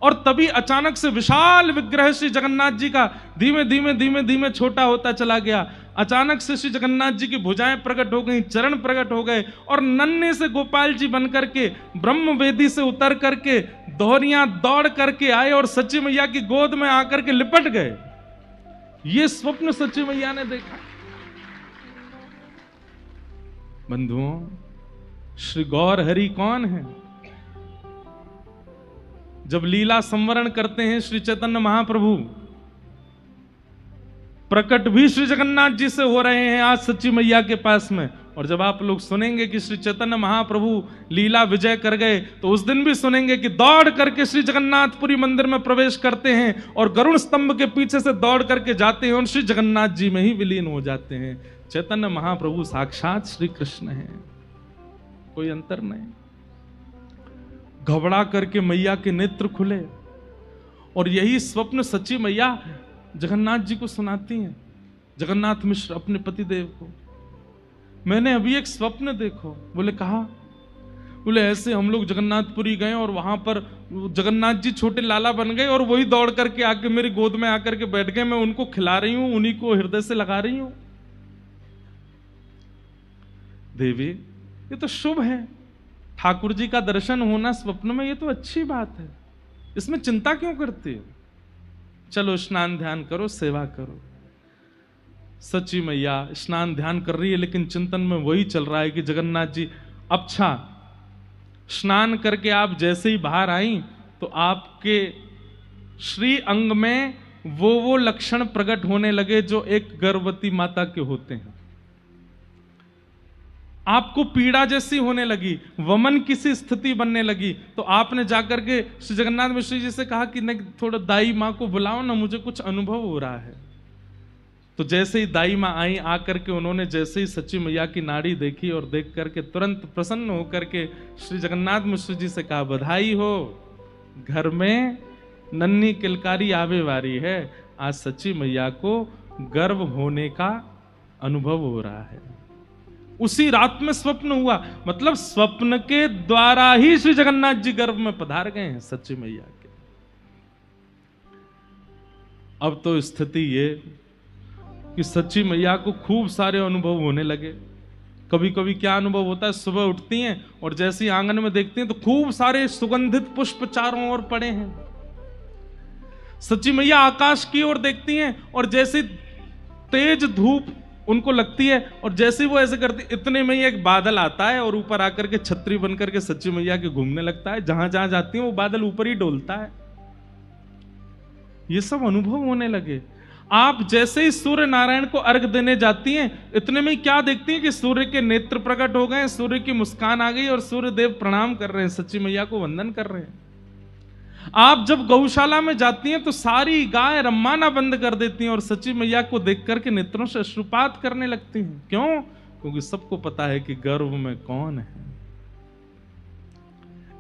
S1: और तभी अचानक से विशाल विग्रह श्री जगन्नाथ जी का धीमे धीमे धीमे धीमे छोटा होता चला गया। अचानक से श्री जगन्नाथ जी की भुजाएं प्रकट हो गई, चरण प्रकट हो गए, और नन्हे से गोपाल जी बन करके ब्रह्म वेदी से उतर करके दोहरियां दौड़ करके आए और सच्ची मैया की गोद में आकर के लिपट गए। ये स्वप्न सच्ची मैया ने देखा। बंधुओं, श्री गौर हरि कौन है? जब लीला संवरण करते हैं श्री चैतन्य महाप्रभु, प्रकट भी श्री जगन्नाथ जी से हो रहे हैं आज सच्ची मैया के पास में। और जब आप लोग सुनेंगे कि श्री चैतन्य महाप्रभु लीला विजय कर गए, तो उस दिन भी सुनेंगे कि दौड़ करके श्री जगन्नाथपुरी मंदिर में प्रवेश करते हैं और गरुण स्तंभ के पीछे से दौड़ करके जाते हैं और श्री जगन्नाथ जी में ही विलीन हो जाते हैं। चैतन्य महाप्रभु साक्षात श्री कृष्ण हैं, कोई अंतर नहीं। घबरा करके मैया के नेत्र खुले और यही स्वप्न सच्ची मैया जगन्नाथ जी को सुनाती हैं। जगन्नाथ मिश्र अपने पति देव को, मैंने अभी एक स्वप्न देखो। बोले कहा? बोले ऐसे हम लोग जगन्नाथपुरी गए और वहां पर जगन्नाथ जी छोटे लाला बन गए और वही दौड़ करके आके मेरी गोद में आकर के बैठ गए। मैं उनको खिला रही हूं, उन्हीं को हृदय से लगा रही हूं। देवी ये तो शुभ है, ठाकुर जी का दर्शन होना स्वप्न में, ये तो अच्छी बात है, इसमें चिंता क्यों करती हो? चलो स्नान ध्यान करो, सेवा करो। सच्ची मैया स्नान ध्यान कर रही है, लेकिन चिंतन में वही चल रहा है कि जगन्नाथ जी, अच्छा स्नान करके आप जैसे ही बाहर आई तो आपके श्री अंग में वो लक्षण प्रकट होने लगे जो एक गर्भवती माता के होते हैं। आपको पीड़ा जैसी होने लगी, वमन की सी स्थिति बनने लगी, तो आपने जाकर के श्री जगन्नाथ मिश्र जी से कहा कि नहीं, थोड़ा दाई माँ को बुलाओ ना, मुझे कुछ अनुभव हो रहा है। तो जैसे ही दाई माँ आई, आकर के उन्होंने जैसे ही सच्ची मैया की नाड़ी देखी और देख करके तुरंत प्रसन्न होकर के श्री जगन्नाथ मिश्र जी से कहा, बधाई हो, घर में नन्ही किलकारी आवे वारी है, आज सच्ची मैया को गर्भ होने का अनुभव हो रहा है। उसी रात में स्वप्न हुआ, मतलब स्वप्न के द्वारा ही श्री जगन्नाथ जी गर्भ में पधार गए हैं सच्ची मैया के। अब तो स्थिति ये कि सच्ची मैया को खूब सारे अनुभव होने लगे। कभी कभी क्या अनुभव होता है, सुबह उठती हैं और जैसे ही आंगन में देखती हैं तो खूब सारे सुगंधित पुष्प चारों ओर पड़े हैं। सच्ची मैया आकाश की ओर देखती हैं और जैसे तेज धूप उनको लगती है और जैसे वो ऐसे करती, इतने में ही एक बादल आता है और ऊपर आकर के छतरी बनकर के सच्ची मैया के घूमने लगता है। जहां जहां जाती है वो बादल ऊपर ही डोलता है। ये सब अनुभव होने लगे। आप जैसे ही सूर्य नारायण को अर्घ देने जाती हैं, इतने में क्या देखती हैं कि सूर्य के नेत्र प्रकट हो गए, सूर्य की मुस्कान आ गई और सूर्य देव प्रणाम कर रहे हैं, सच्ची मैया को वंदन कर रहे हैं। आप जब गौशाला में जाती हैं तो सारी गाय रम्माना बंद कर देती हैं और सच्ची मैया को देख करके नेत्रों से अश्रुपात करने लगती हैं। क्यों? क्योंकि सबको पता है कि गर्भ में कौन है।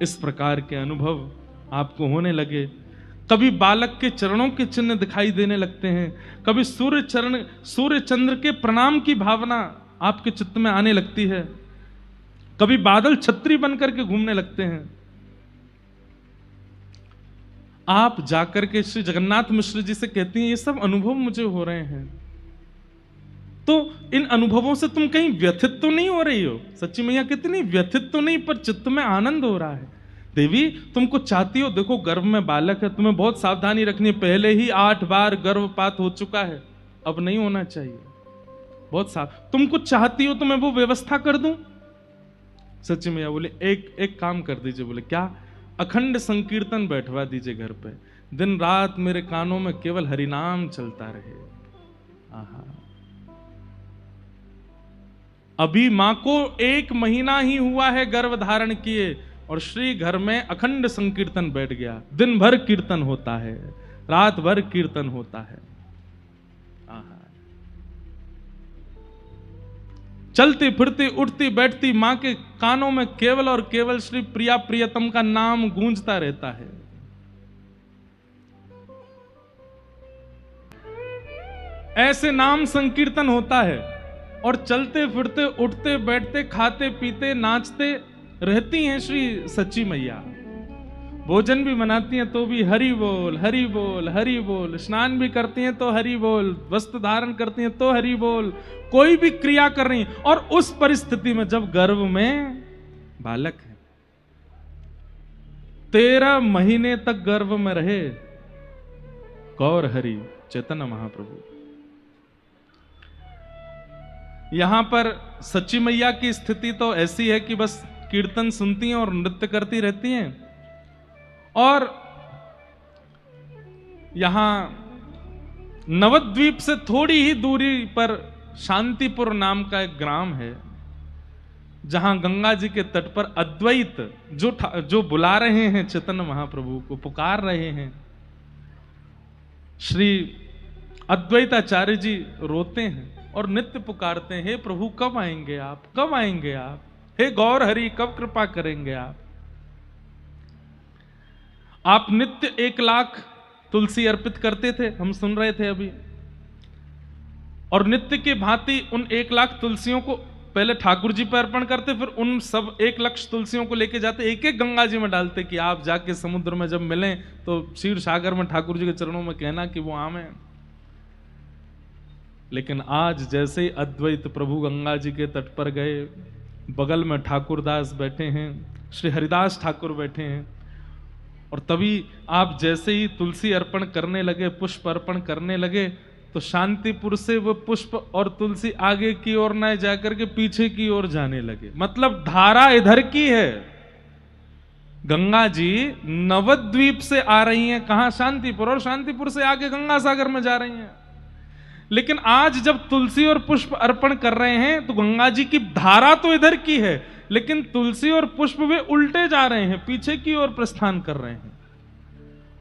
S1: इस प्रकार के अनुभव आपको होने लगे। कभी बालक के चरणों के चिन्ह दिखाई देने लगते हैं, कभी सूर्य चंद्र के प्रणाम की भावना आपके चित्त में आने लगती है, कभी बादल छतरी बनकर के घूमने लगते हैं। आप जाकर के श्री जगन्नाथ मिश्र जी से कहती हैं, ये सब अनुभव मुझे हो रहे हैं, तो इन अनुभवों से तुम कहीं व्यथित तो नहीं हो रही हो? सच्ची मैया कितनी व्यथित तो नहीं, पर चित्त में आनंद हो रहा है। देवी तुमको चाहती हो, देखो गर्भ में बालक है, तुम्हें बहुत सावधानी रखनी है, पहले ही 8 बार गर्भपात हो चुका है, अब नहीं होना चाहिए, बहुत तुमको चाहती हो तो मैं वो व्यवस्था कर दूं। सच्ची मैया बोले, एक काम कर दीजिए। बोले क्या? अखंड संकीर्तन बैठवा दीजिए घर पे, दिन रात मेरे कानों में केवल हरिनाम चलता रहे। आहा, अभी मां को 1 महीना ही हुआ है गर्भ धारण किए और श्री घर में अखंड संकीर्तन बैठ गया। दिन भर कीर्तन होता है, रात भर कीर्तन होता है। चलती फिरती उठती बैठती मां के कानों में केवल और केवल श्री प्रिया प्रियतम का नाम गूंजता रहता है। ऐसे नाम संकीर्तन होता है और चलते फिरते उठते बैठते खाते पीते नाचते रहती हैं श्री सच्ची मैया। भोजन भी बनाती हैं तो भी हरि बोल हरि बोल हरि बोल, स्नान भी करती हैं तो हरि बोल, वस्त्र धारण करती हैं तो हरि बोल, कोई भी क्रिया कर रही हैं। और उस परिस्थिति में जब गर्भ में बालक है, 13 महीने तक गर्भ में रहे गौर हरि चैतन्य महाप्रभु। यहां पर सच्ची मैया की स्थिति तो ऐसी है कि बस कीर्तन सुनती हैं और नृत्य करती रहती हैं। और यहां नवद्वीप से थोड़ी ही दूरी पर शांतिपुर नाम का एक ग्राम है, जहां गंगा जी के तट पर अद्वैत जो बुला रहे हैं चैतन्य महाप्रभु को, पुकार रहे हैं। श्री अद्वैताचार्य जी रोते हैं और नित्य पुकारते हैं, हे प्रभु कब आएंगे आप, कब आएंगे आप, हे गौर हरि कब कृपा करेंगे आप। आप नित्य 1 लाख तुलसी अर्पित करते थे, हम सुन रहे थे अभी, और नित्य के भांति उन 1 लाख तुलसियों को पहले ठाकुर जी पर अर्पण करते, फिर उन सब 1 लाख तुलसियों को लेके जाते, एक एक गंगा जी में डालते कि आप जाके समुद्र में जब मिलें तो क्षीर सागर में ठाकुर जी के चरणों में कहना कि वो आम है। लेकिन आज जैसे ही अद्वैत प्रभु गंगा जी के तट पर गए, बगल में ठाकुरदास बैठे हैं, श्री हरिदास ठाकुर बैठे हैं। और तभी आप जैसे ही तुलसी अर्पण करने लगे, पुष्प अर्पण करने लगे, तो शांतिपुर से वो पुष्प और तुलसी आगे की ओर न जाकर के पीछे की ओर जाने लगे। मतलब धारा इधर की है, गंगा जी नवद्वीप से आ रही हैं, कहां? शांतिपुर, और शांतिपुर से आगे गंगा सागर में जा रही हैं। लेकिन आज जब तुलसी और पुष्प अर्पण कर रहे हैं तो गंगा जी की धारा तो इधर की है, लेकिन तुलसी और पुष्प वे उल्टे जा रहे हैं, पीछे की ओर प्रस्थान कर रहे हैं।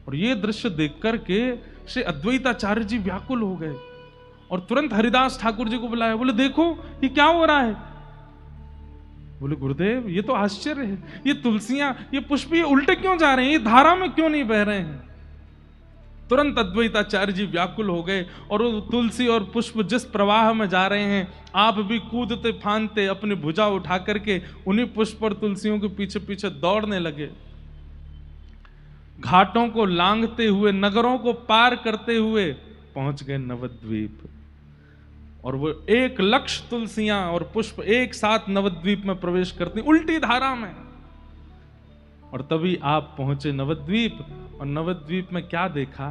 S1: और ये दृश्य देख करके श्री अद्वैताचार्य जी व्याकुल हो गए और तुरंत हरिदास ठाकुर जी को बुलाया। बोले देखो ये क्या हो रहा है? बोले गुरुदेव ये तो आश्चर्य है, ये तुलसियां, ये पुष्प, ये उल्टे क्यों जा रहे हैं, ये धारा में क्यों नहीं बह रहे हैं? तुरंत अद्वैताचार्य जी व्याकुल हो गए और तुलसी और पुष्प जिस प्रवाह में जा रहे हैं, आप भी कूदते फांदते अपनी भुजा उठा करके उन्हीं पुष्प और तुलसियों के पीछे पीछे दौड़ने लगे। घाटों को लांघते हुए, नगरों को पार करते हुए पहुंच गए नवद्वीप। और वो 1,00,000 तुलसियां और पुष्प एक साथ नवद्वीप में प्रवेश करती उल्टी धारा में। और तभी आप पहुंचे नवद्वीप, और नवद्वीप में क्या देखा?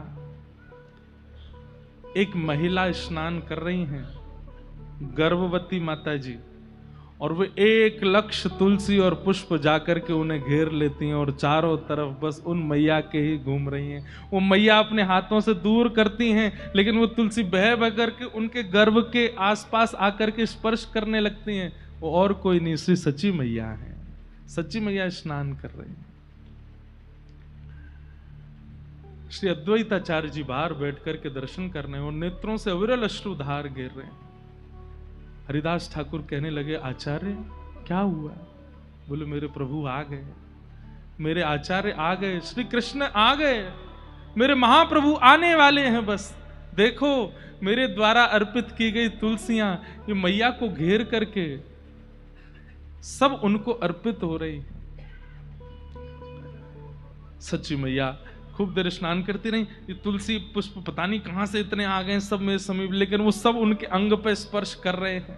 S1: एक महिला स्नान कर रही हैं, गर्भवती माता जी, और वे 1,00,000 तुलसी और पुष्प जाकर के उन्हें घेर लेती हैं और चारों तरफ बस उन मैया के ही घूम रही हैं। वो मैया अपने हाथों से दूर करती हैं, लेकिन वो तुलसी बह बह करके उनके गर्भ के आसपास आकर के स्पर्श करने लगती हैं। वो और कोई नहीं, श्री सच्ची मैया है। सच्ची मैया स्नान कर रही हैं। श्री अद्वैताचार्य जी बाहर बैठ करके दर्शन कर रहे हैं और नेत्रों से अविरल अश्रुधार गिर रहे हैं। हरिदास ठाकुर कहने लगे, आचार्य क्या हुआ? बोले मेरे प्रभु आ गए, मेरे आचार्य आ गए, श्री कृष्ण आ गए, मेरे महाप्रभु आने वाले हैं। बस देखो मेरे द्वारा अर्पित की गई तुलसियां ये मैया को घेर करके सब उनको अर्पित हो रही है। सच्ची मैया खूब देर स्नान करती रही। ये तुलसी पुष्प पता नहीं कहां से इतने आ गए सब मेरे समीप, लेकिन वो सब उनके अंग पे स्पर्श कर रहे हैं।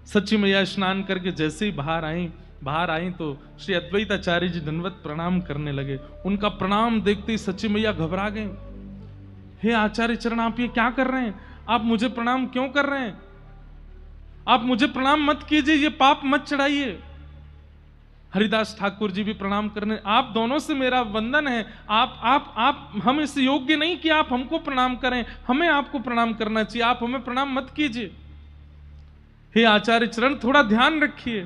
S1: सच्ची मैया स्नान करके जैसे ही बाहर आई तो श्री अद्वैताचार्य जी दंडवत प्रणाम करने लगे। उनका प्रणाम देखते ही सच्ची मैया घबरा गई। हे आचार्य चरण, आप ये क्या कर रहे हैं? आप मुझे प्रणाम क्यों कर रहे हैं? आप मुझे प्रणाम मत कीजिए, ये पाप मत चढ़ाइए। हरिदास ठाकुर जी भी प्रणाम करने, आप दोनों से मेरा वंदन है, आप हम इस योग्य नहीं कि आप हमको प्रणाम करें, हमें आपको प्रणाम करना चाहिए, आप हमें प्रणाम मत कीजिए। हे आचार्य चरण, थोड़ा ध्यान रखिए,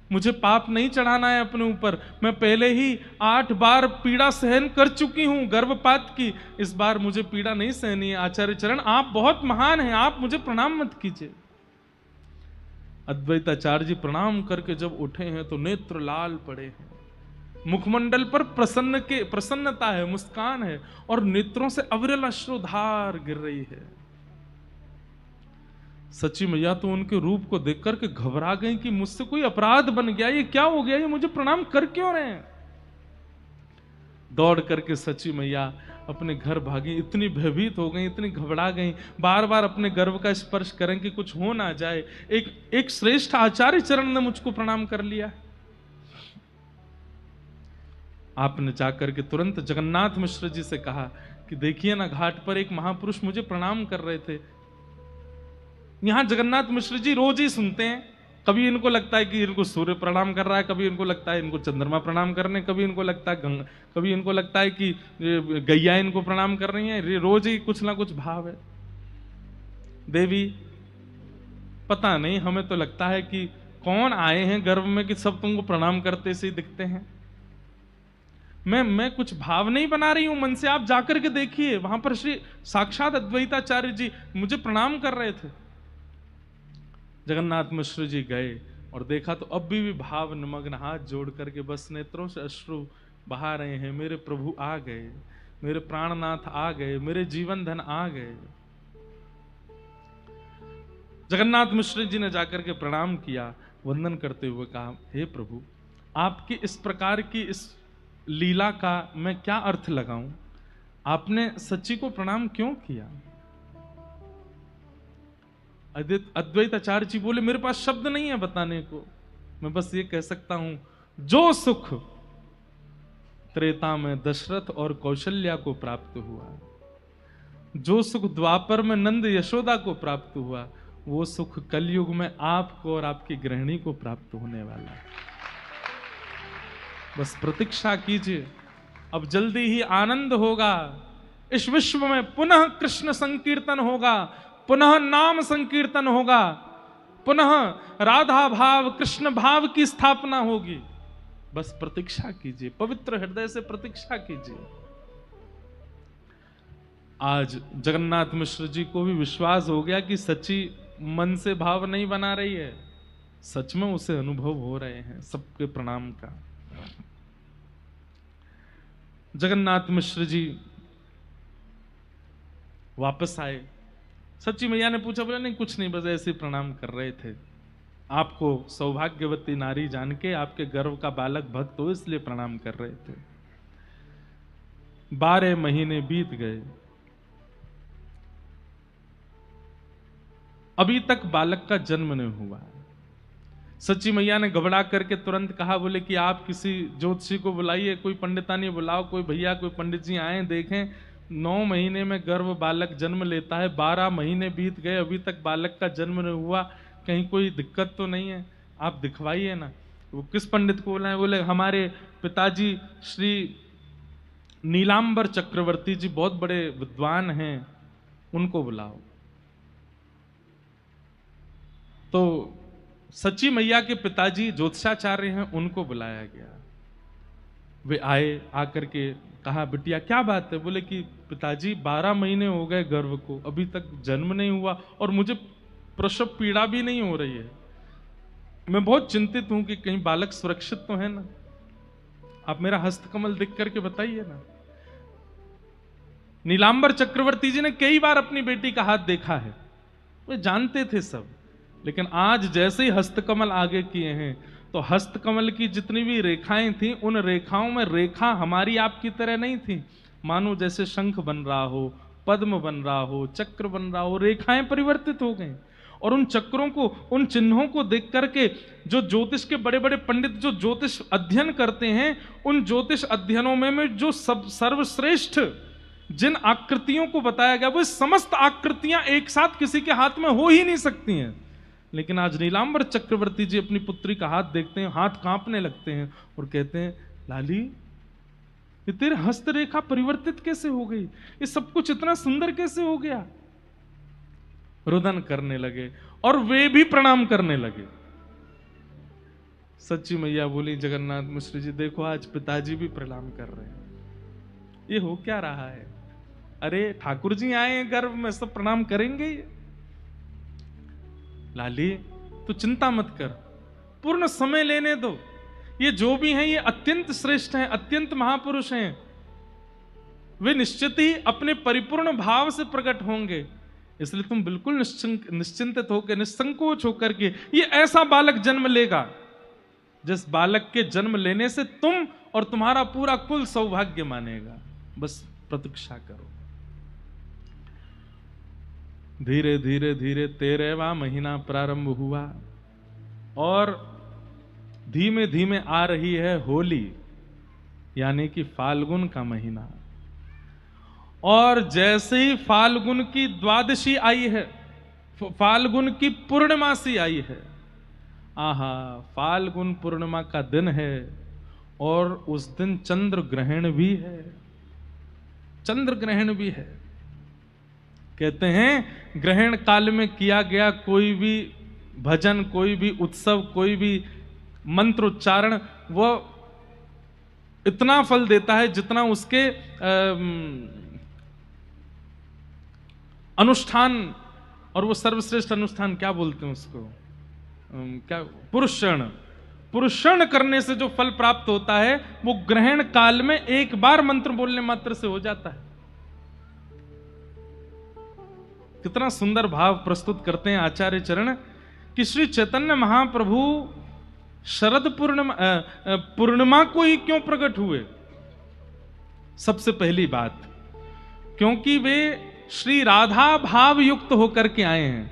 S1: मुझे पाप नहीं चढ़ाना है अपने ऊपर। मैं पहले ही 8 बार पीड़ा सहन कर चुकी हूं गर्भपात की, इस बार मुझे पीड़ा नहीं सहनी है। आचार्य चरण आप बहुत महान हैं, आप मुझे प्रणाम मत कीजिए। अद्वैताचार्य जी प्रणाम करके जब उठे हैं तो नेत्र लाल पड़े हैं, मुखमंडल पर प्रसन्नता है, मुस्कान है, और नेत्रों से अविरल अश्रुधार गिर रही है। सच्ची मैया तो उनके रूप को देख करके घबरा गई कि मुझसे कोई अपराध बन गया, ये क्या हो गया, ये मुझे प्रणाम कर क्यों रहे हैं? दौड़ करके सच्ची मैया अपने घर भागी, इतनी भयभीत हो गई, इतनी घबरा गई, बार बार अपने गर्भ का स्पर्श करें कि कुछ हो ना जाए। एक श्रेष्ठ आचार्य चरण ने मुझको प्रणाम कर लिया। आपने जाकर के तुरंत जगन्नाथ मिश्र जी से कहा कि देखिए ना, घाट पर एक महापुरुष मुझे प्रणाम कर रहे थे। यहां जगन्नाथ मिश्र जी रोज ही सुनते हैं, कभी इनको लगता है कि इनको सूर्य प्रणाम कर रहा है, कभी इनको लगता है इनको चंद्रमा प्रणाम करने, कभी इनको लगता है कभी इनको लगता है कि गैया इनको प्रणाम कर रही है। रोज ही कुछ ना कुछ भाव है। देवी पता नहीं, हमें तो लगता है कि कौन आए हैं गर्भ में कि सब तुमको प्रणाम करते से ही दिखते हैं। मैं कुछ भाव नहीं बना रही हूं मन से, आप जाकर के देखिए, वहां पर श्री साक्षात अद्वैताचार्य जी मुझे प्रणाम कर रहे थे। जगन्नाथ मिश्र जी गए और देखा तो अब भी भाव निमग्न हाथ जोड़ करके बस नेत्रों से अश्रु बहा रहे हैं। मेरे प्रभु आ गए, मेरे प्राणनाथ आ गए, मेरे जीवन धन आ गए। जगन्नाथ मिश्र जी ने जाकर के प्रणाम किया, वंदन करते हुए कहा, हे प्रभु, आपकी इस प्रकार की इस लीला का मैं क्या अर्थ लगाऊं? आपने सच्ची को प्रणाम क्यों किया? अद्वैत आचार्य जी बोले मेरे पास शब्द नहीं है बताने को, मैं बस ये कह सकता हूं जो सुख त्रेता में दशरथ और कौशल्या को प्राप्त हुआ, जो सुख द्वापर में नंद यशोदा को प्राप्त हुआ, वो सुख कलयुग में आपको और आपकी गृहिणी को प्राप्त होने वाला है। बस प्रतीक्षा कीजिए, अब जल्दी ही आनंद होगा। इस विश्व में पुनः कृष्ण संकीर्तन होगा, पुनः नाम संकीर्तन होगा, पुनः राधा भाव कृष्ण भाव की स्थापना होगी। बस प्रतीक्षा कीजिए, पवित्र हृदय से प्रतीक्षा कीजिए। आज जगन्नाथ मिश्र जी को भी विश्वास हो गया कि सच्ची मन से भाव नहीं बना रही है, सच में उसे अनुभव हो रहे हैं। सबके प्रणाम का। जगन्नाथ मिश्र जी वापस आए, सच्ची मैया ने पूछा, बोले नहीं कुछ नहीं, बस ऐसे प्रणाम कर रहे थे, आपको सौभाग्यवती नारी जान के, आपके गर्भ का बालक भक्त हो इसलिए प्रणाम कर रहे थे। 12 महीने बीत गए, अभी तक बालक का जन्म नहीं हुआ। सच्ची मैया ने घबरा करके तुरंत कहा, बोले कि आप किसी ज्योतिषी को बुलाइए, कोई पंडितानी बुलाओ, कोई भैया कोई पंडित जी आए देखें। 9 महीने में गर्भ बालक जन्म लेता है, 12 महीने बीत गए, अभी तक बालक का जन्म नहीं हुआ, कहीं कोई दिक्कत तो नहीं है, आप दिखवाइए ना। वो किस पंडित को बुलाए? बोले हमारे पिताजी श्री नीलांबर चक्रवर्ती जी बहुत बड़े विद्वान हैं, उनको बुलाओ। तो सच्ची मैया के पिताजी ज्योतिषाचार्य हैं, उनको बुलाया गया। वे आए, आकर के कहा, बिटिया क्या बात है? बोले कि पिताजी 12 महीने हो गए गर्भ को, अभी तक जन्म नहीं हुआ और मुझे प्रसव पीड़ा भी नहीं हो रही है, मैं बहुत चिंतित हूं कि कहीं बालक सुरक्षित तो है ना, आप मेरा हस्तकमल देख करके बताइए ना। नीलांबर चक्रवर्ती जी ने कई बार अपनी बेटी का हाथ देखा है, वे जानते थे सब, लेकिन आज जैसे ही हस्तकमल आगे किए हैं तो हस्तकमल की जितनी भी रेखाएं थी, उन रेखाओं में रेखा हमारी आपकी तरह नहीं थी, मानो जैसे शंख बन रहा हो, पद्म बन रहा हो, चक्र बन रहा हो, रेखाएं परिवर्तित हो गई। और उन चक्रों को, उन चिन्हों को देख करके जो ज्योतिष के बड़े बड़े पंडित जो ज्योतिष अध्ययन करते हैं, उन ज्योतिष अध्ययनों में जो सब सर्वश्रेष्ठ जिन आकृतियों को बताया गया, वो समस्त आकृतियां एक साथ किसी के हाथ में हो ही नहीं सकती हैं। लेकिन आज नीलांबर चक्रवर्ती जी अपनी पुत्री का हाथ देखते हैं, हाथ कांपने लगते हैं और कहते हैं, लाली ये तेरे हस्तरेखा परिवर्तित कैसे हो गई, ये सब कुछ इतना सुंदर कैसे हो गया? रुदन करने लगे और वे भी प्रणाम करने लगे। सच्ची मैया बोली, जगन्नाथ मिश्र जी देखो आज पिताजी भी प्रणाम कर रहे हैं, ये हो क्या रहा है? अरे ठाकुर जी आए हैं गर्भ में, सब प्रणाम करेंगे। लाली तू चिंता मत कर, पूर्ण समय लेने दो, ये जो भी हैं ये अत्यंत श्रेष्ठ हैं, अत्यंत महापुरुष हैं, वे निश्चित ही अपने परिपूर्ण भाव से प्रकट होंगे, इसलिए तुम बिल्कुल निश्चिंतित होकर, निसंकोच होकर के ये ऐसा बालक जन्म लेगा जिस बालक के जन्म लेने से तुम और तुम्हारा पूरा कुल सौभाग्य मानेगा। बस प्रतीक्षा करो। धीरे धीरे धीरे 13वां महीना प्रारंभ हुआ और धीमे धीमे आ रही है होली, यानी कि फाल्गुन का महीना। और जैसे ही फाल्गुन की द्वादशी आई है, फाल्गुन की पूर्णिमासी आई है, आहा फाल्गुन पूर्णिमा का दिन है और उस दिन चंद्र ग्रहण भी है, चंद्र ग्रहण भी है। कहते हैं ग्रहण काल में किया गया कोई भी भजन, कोई भी उत्सव, कोई भी मंत्रोच्चारण, वह इतना फल देता है जितना उसके अनुष्ठान, और वो सर्वश्रेष्ठ अनुष्ठान क्या बोलते हैं उसको, क्या, पुरुषण करने से जो फल प्राप्त होता है वो ग्रहण काल में एक बार मंत्र बोलने मात्र से हो जाता है। कितना सुंदर भाव प्रस्तुत करते हैं आचार्य चरण कि श्री चैतन्य महाप्रभु शरद पूर्णिमा को ही क्यों प्रकट हुए? सबसे पहली बात, क्योंकि वे श्री राधा भाव युक्त होकर के आए हैं।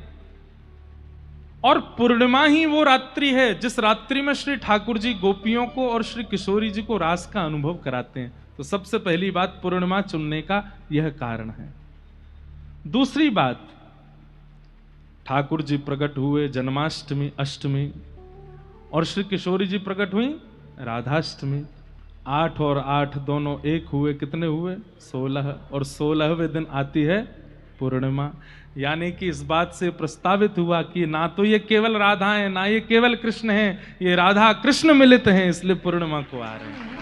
S1: और पूर्णिमा ही वो रात्रि है जिस रात्रि में श्री ठाकुर जी गोपियों को और श्री किशोरी जी को रास का अनुभव कराते हैं। तो सबसे पहली बात पूर्णिमा चुनने का यह कारण है। दूसरी बात, ठाकुर जी प्रकट हुए जन्माष्टमी अष्टमी और श्री किशोरी जी प्रकट हुई राधाष्टमी। 8 और 8 दोनों एक हुए, कितने हुए? 16। और 16वें दिन आती है पूर्णिमा। यानी कि इस बात से प्रस्तावित हुआ कि ना तो ये केवल राधा है ना ये केवल कृष्ण है, ये राधा कृष्ण मिलित हैं, इसलिए पूर्णिमा को आ रहे हैं,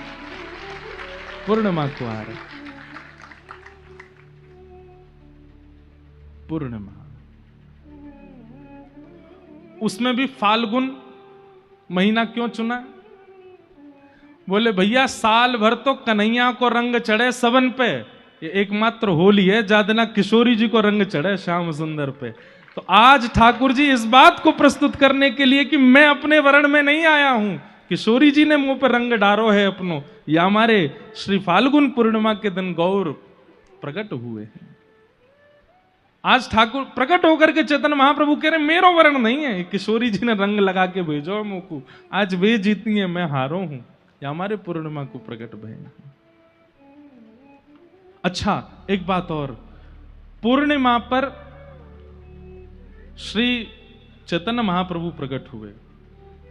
S1: पूर्णिमा को आ रहे हैं। पूर्णिमा, उसमें भी फाल्गुन महीना क्यों चुना? बोले भैया साल भर तो कन्हैया को रंग चढ़े सबन पे, ये एकमात्र होली है ज्यादा किशोरी जी को रंग चढ़े श्याम सुंदर पे। तो आज ठाकुर जी इस बात को प्रस्तुत करने के लिए कि मैं अपने वर्ण में नहीं आया हूं, किशोरी जी ने मुंह पर रंग डारो है अपनो, या हमारे श्री फाल्गुन पूर्णिमा के दिन गौर प्रकट हुए हैं। आज ठाकुर प्रकट होकर के चैतन्य महाप्रभु कह रहे मेरो वर्ण नहीं है, किशोरी जी ने रंग लगा के भेजो मुंह को, आज वे जीती है मैं हारो हूं, या हमारे पूर्णिमा को प्रकट भय। अच्छा एक बात और, पूर्णिमा पर श्री चैतन्य महाप्रभु प्रकट हुए।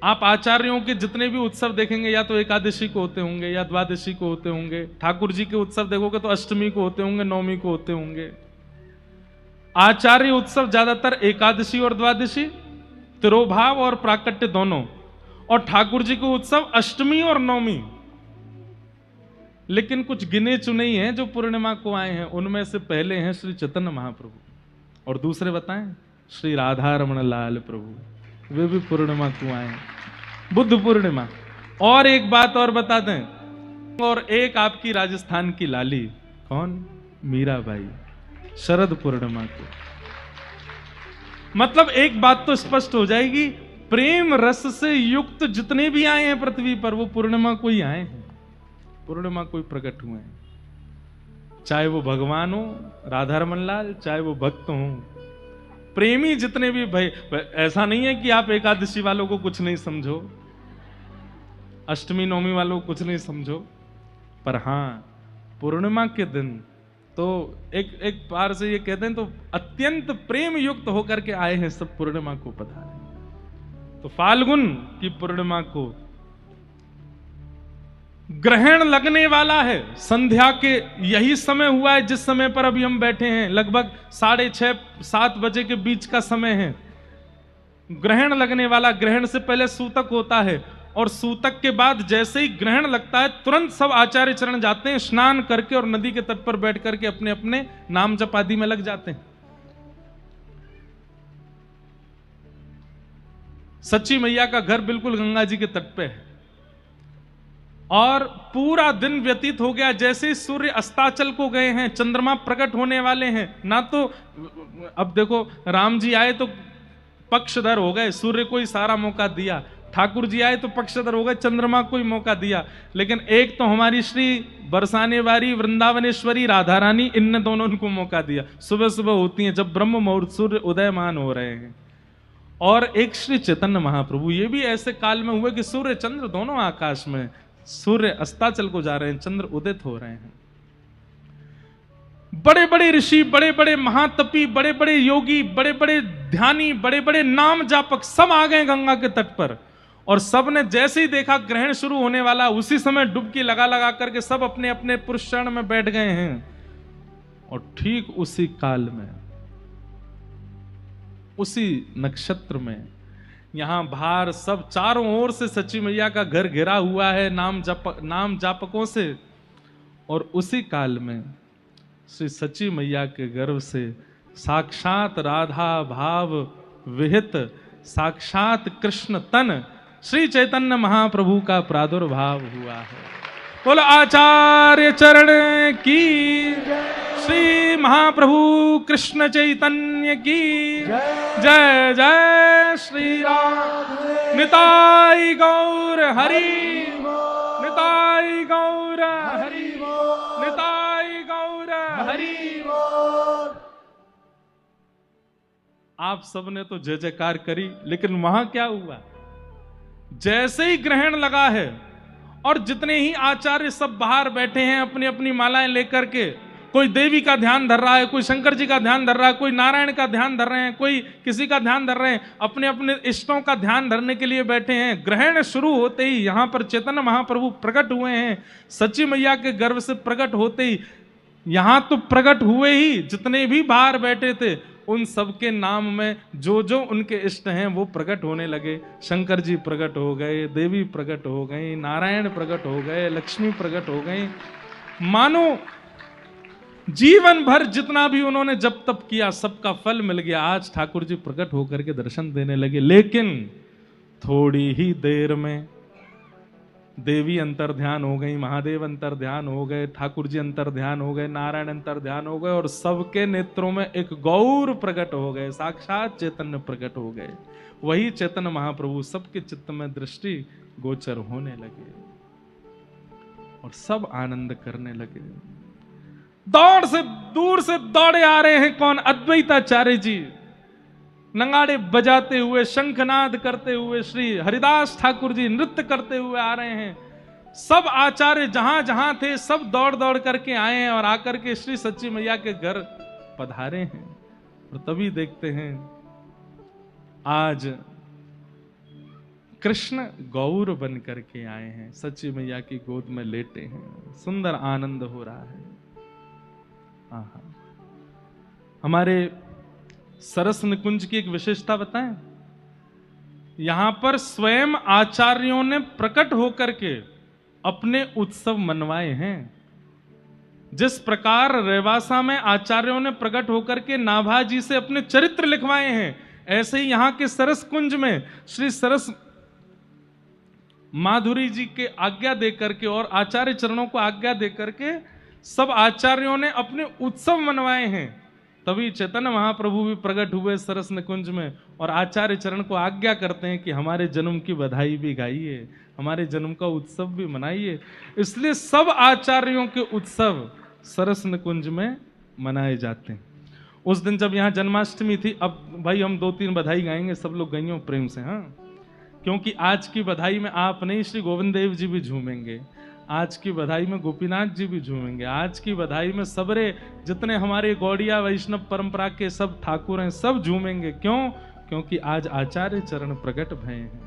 S1: आप आचार्यों के जितने भी उत्सव देखेंगे या तो एकादशी को होते होंगे या द्वादशी को होते होंगे, ठाकुर जी के उत्सव देखोगे तो अष्टमी को होते होंगे, नवमी को होते होंगे। आचार्य उत्सव ज्यादातर एकादशी और द्वादशी, तिरोभाव और प्राकट्य दोनों, और ठाकुर जी को उत्सव अष्टमी और नवमी। लेकिन कुछ गिने चुने ही हैं जो पूर्णिमा को आए हैं, उनमें से पहले हैं श्री चैतन्य महाप्रभु और दूसरे बताएं श्री राधा रमण लाल प्रभु, वे भी पूर्णिमा को आए हैं, बुद्ध पूर्णिमा। और एक बात और बता दें, और एक आपकी राजस्थान की लाली कौन? मीराबाई, शरद पूर्णिमा को। मतलब एक बात तो स्पष्ट हो जाएगी, प्रेम रस से युक्त जितने भी आए हैं पृथ्वी पर वो पूर्णिमा को ही आए हैं, पूर्णिमा को ही प्रकट हुए हैं। चाहे वो भगवान हो राधा रमन लाल, चाहे वो भक्त हो, प्रेमी जितने भी भाई, ऐसा नहीं है कि आप एकादशी वालों को कुछ नहीं समझो, अष्टमी नवमी वालों को कुछ नहीं समझो, पर हां पूर्णिमा के दिन तो एक बार से ये कहते हैं तो अत्यंत प्रेम युक्त होकर के आए हैं सब पूर्णिमा को पधारे। तो फाल्गुन की पूर्णिमा को ग्रहण लगने वाला है, संध्या के यही समय हुआ है जिस समय पर अभी हम बैठे हैं, लगभग 6:30-7 बजे के बीच का समय है। ग्रहण लगने वाला, ग्रहण से पहले सूतक होता है और सूतक के बाद जैसे ही ग्रहण लगता है तुरंत सब आचार्य चरण जाते हैं, स्नान करके और नदी के तट पर बैठ करके अपने अपने नाम जप आदि में लग जाते हैं। सच्ची मैया का घर बिल्कुल गंगा जी के तट पे है और पूरा दिन व्यतीत हो गया। जैसे ही सूर्य अस्ताचल को गए हैं, चंद्रमा प्रकट होने वाले हैं, ना तो अब देखो राम जी आए तो पक्षधर हो गए, सूर्य को ही सारा मौका दिया, ठाकुर जी आए तो पक्षधर हो गए, चंद्रमा को ही मौका दिया, लेकिन एक तो हमारी श्री बरसाने वाली वृंदावनेश्वरी राधा रानी, इनने दोनों उनको मौका दिया। सुबह सुबह होती हैं जब ब्रह्म मुहूर्त सूर्य उदयमान हो रहे हैं। और एक श्री चैतन्य महाप्रभु ये भी ऐसे काल में हुए कि सूर्य चंद्र दोनों आकाश में, सूर्य अस्ताचल को जा रहे हैं, चंद्र उदित हो रहे हैं। बड़े बड़े ऋषि, बड़े बड़े महातपी, बड़े बड़े योगी, बड़े बड़े ध्यानी, बड़े बड़े नाम जापक सब आ गए गंगा के तट पर और सब ने जैसे ही देखा ग्रहण शुरू होने वाला, उसी समय डुबकी लगा लगा करके सब अपने अपने पुरुष चरण में बैठ गए हैं। और ठीक उसी काल में, उसी नक्षत्र में, यहां बाहर सब चारों ओर से सच्ची मैया का घर घिरा हुआ है नाम जापकों से, और उसी काल में श्री सच्ची मैया के गर्भ से साक्षात राधा भाव विहित साक्षात कृष्ण तन श्री चैतन्य महाप्रभु का प्रादुर्भाव हुआ है। बोलो आचार्य चरण की, श्री महाप्रभु कृष्ण चैतन्य की जय जय श्री राम। निताई गौर हरि, निताई गौर हरि, निताई गौर हरि। आप सबने तो जय जयकार करी, लेकिन वहां क्या हुआ? जैसे ही ग्रहण लगा है और जितने ही आचार्य सब बाहर बैठे हैं अपनी अपनी मालाएं लेकर के, कोई देवी का ध्यान धर रहा है, कोई शंकर जी का ध्यान धर रहा है, कोई नारायण का ध्यान धर रहे हैं, कोई किसी का ध्यान धर रहे हैं, अपने अपने इष्टों का ध्यान धरने के लिए बैठे हैं। ग्रहण शुरू होते ही यहां पर चैतन्य महाप्रभु प्रकट हुए हैं। सच्ची मैया के गर्भ से प्रकट होते ही यहां तो प्रकट हुए ही, जितने भी बाहर बैठे थे उन सबके नाम में जो जो उनके इष्ट हैं वो प्रकट होने लगे। शंकर जी प्रकट हो गए, देवी प्रकट हो गई, नारायण प्रकट हो गए, लक्ष्मी प्रकट हो गई। मानो जीवन भर जितना भी उन्होंने जब तप किया सबका फल मिल गया। आज ठाकुर जी प्रकट होकर के दर्शन देने लगे। लेकिन थोड़ी ही देर में देवी अंतर ध्यान हो गई, महादेव अंतर ध्यान हो गए, ठाकुर जी अंतर ध्यान हो गए, नारायण अंतर ध्यान हो गए, और सबके नेत्रों में एक गौर प्रकट हो गए, साक्षात चैतन्य प्रकट हो गए। वही चैतन्य महाप्रभु सबके चित्त में दृष्टि गोचर होने लगे और सब आनंद करने लगे। दौड़ से दूर से दौड़े आ रहे हैं कौन? अद्वैताचार्य जी नगाड़े बजाते हुए, शंखनाद करते हुए, श्री हरिदास ठाकुर जी नृत्य करते हुए आ रहे हैं। सब आचार्य जहां जहां थे सब दौड़ दौड़ करके आए हैं और आकर के श्री सच्ची मैया के घर पधारे हैं। और तभी देखते हैं आज कृष्ण गौर बन करके आए हैं, सच्ची मैया की गोद में लेटे हैं, सुंदर आनंद हो रहा है। आहा। हमारे सरस निकुंज की एक विशेषता बताएं। यहां पर स्वयं आचार्यों ने प्रकट होकर के अपने उत्सव मनवाए हैं। जिस प्रकार रेवासा में आचार्यों ने प्रकट होकर के नाभा जी से अपने चरित्र लिखवाए हैं, ऐसे ही यहां के सरस कुंज में श्री सरस माधुरी जी के आज्ञा देकर के और आचार्य चरणों को आज्ञा देकर के सब आचार्यों ने अपने उत्सव मनवाए हैं। तभी चैतन्य महाप्रभु भी प्रकट हुए सरस निकुंज में और आचार्य चरण को आज्ञा करते हैं कि हमारे जन्म की बधाई भी गाइए, हमारे जन्म का उत्सव भी मनाइए। इसलिए सब आचार्यों के उत्सव सरस निकुंज में मनाए जाते हैं। उस दिन जब यहाँ जन्माष्टमी थी, अब भाई हम 2-3 बधाई गाएंगे, सब लोग गाइयो प्रेम से, हाँ, क्योंकि आज की बधाई में आप नहीं, श्री गोविंद देव जी भी झूमेंगे, आज की बधाई में गोपीनाथ जी भी झूमेंगे, आज की बधाई में सबरे जितने हमारे गौड़िया वैष्णव परंपरा के सब ठाकुर हैं सब झूमेंगे। क्यों? क्योंकि आज आचार्य चरण प्रकट भये हैं।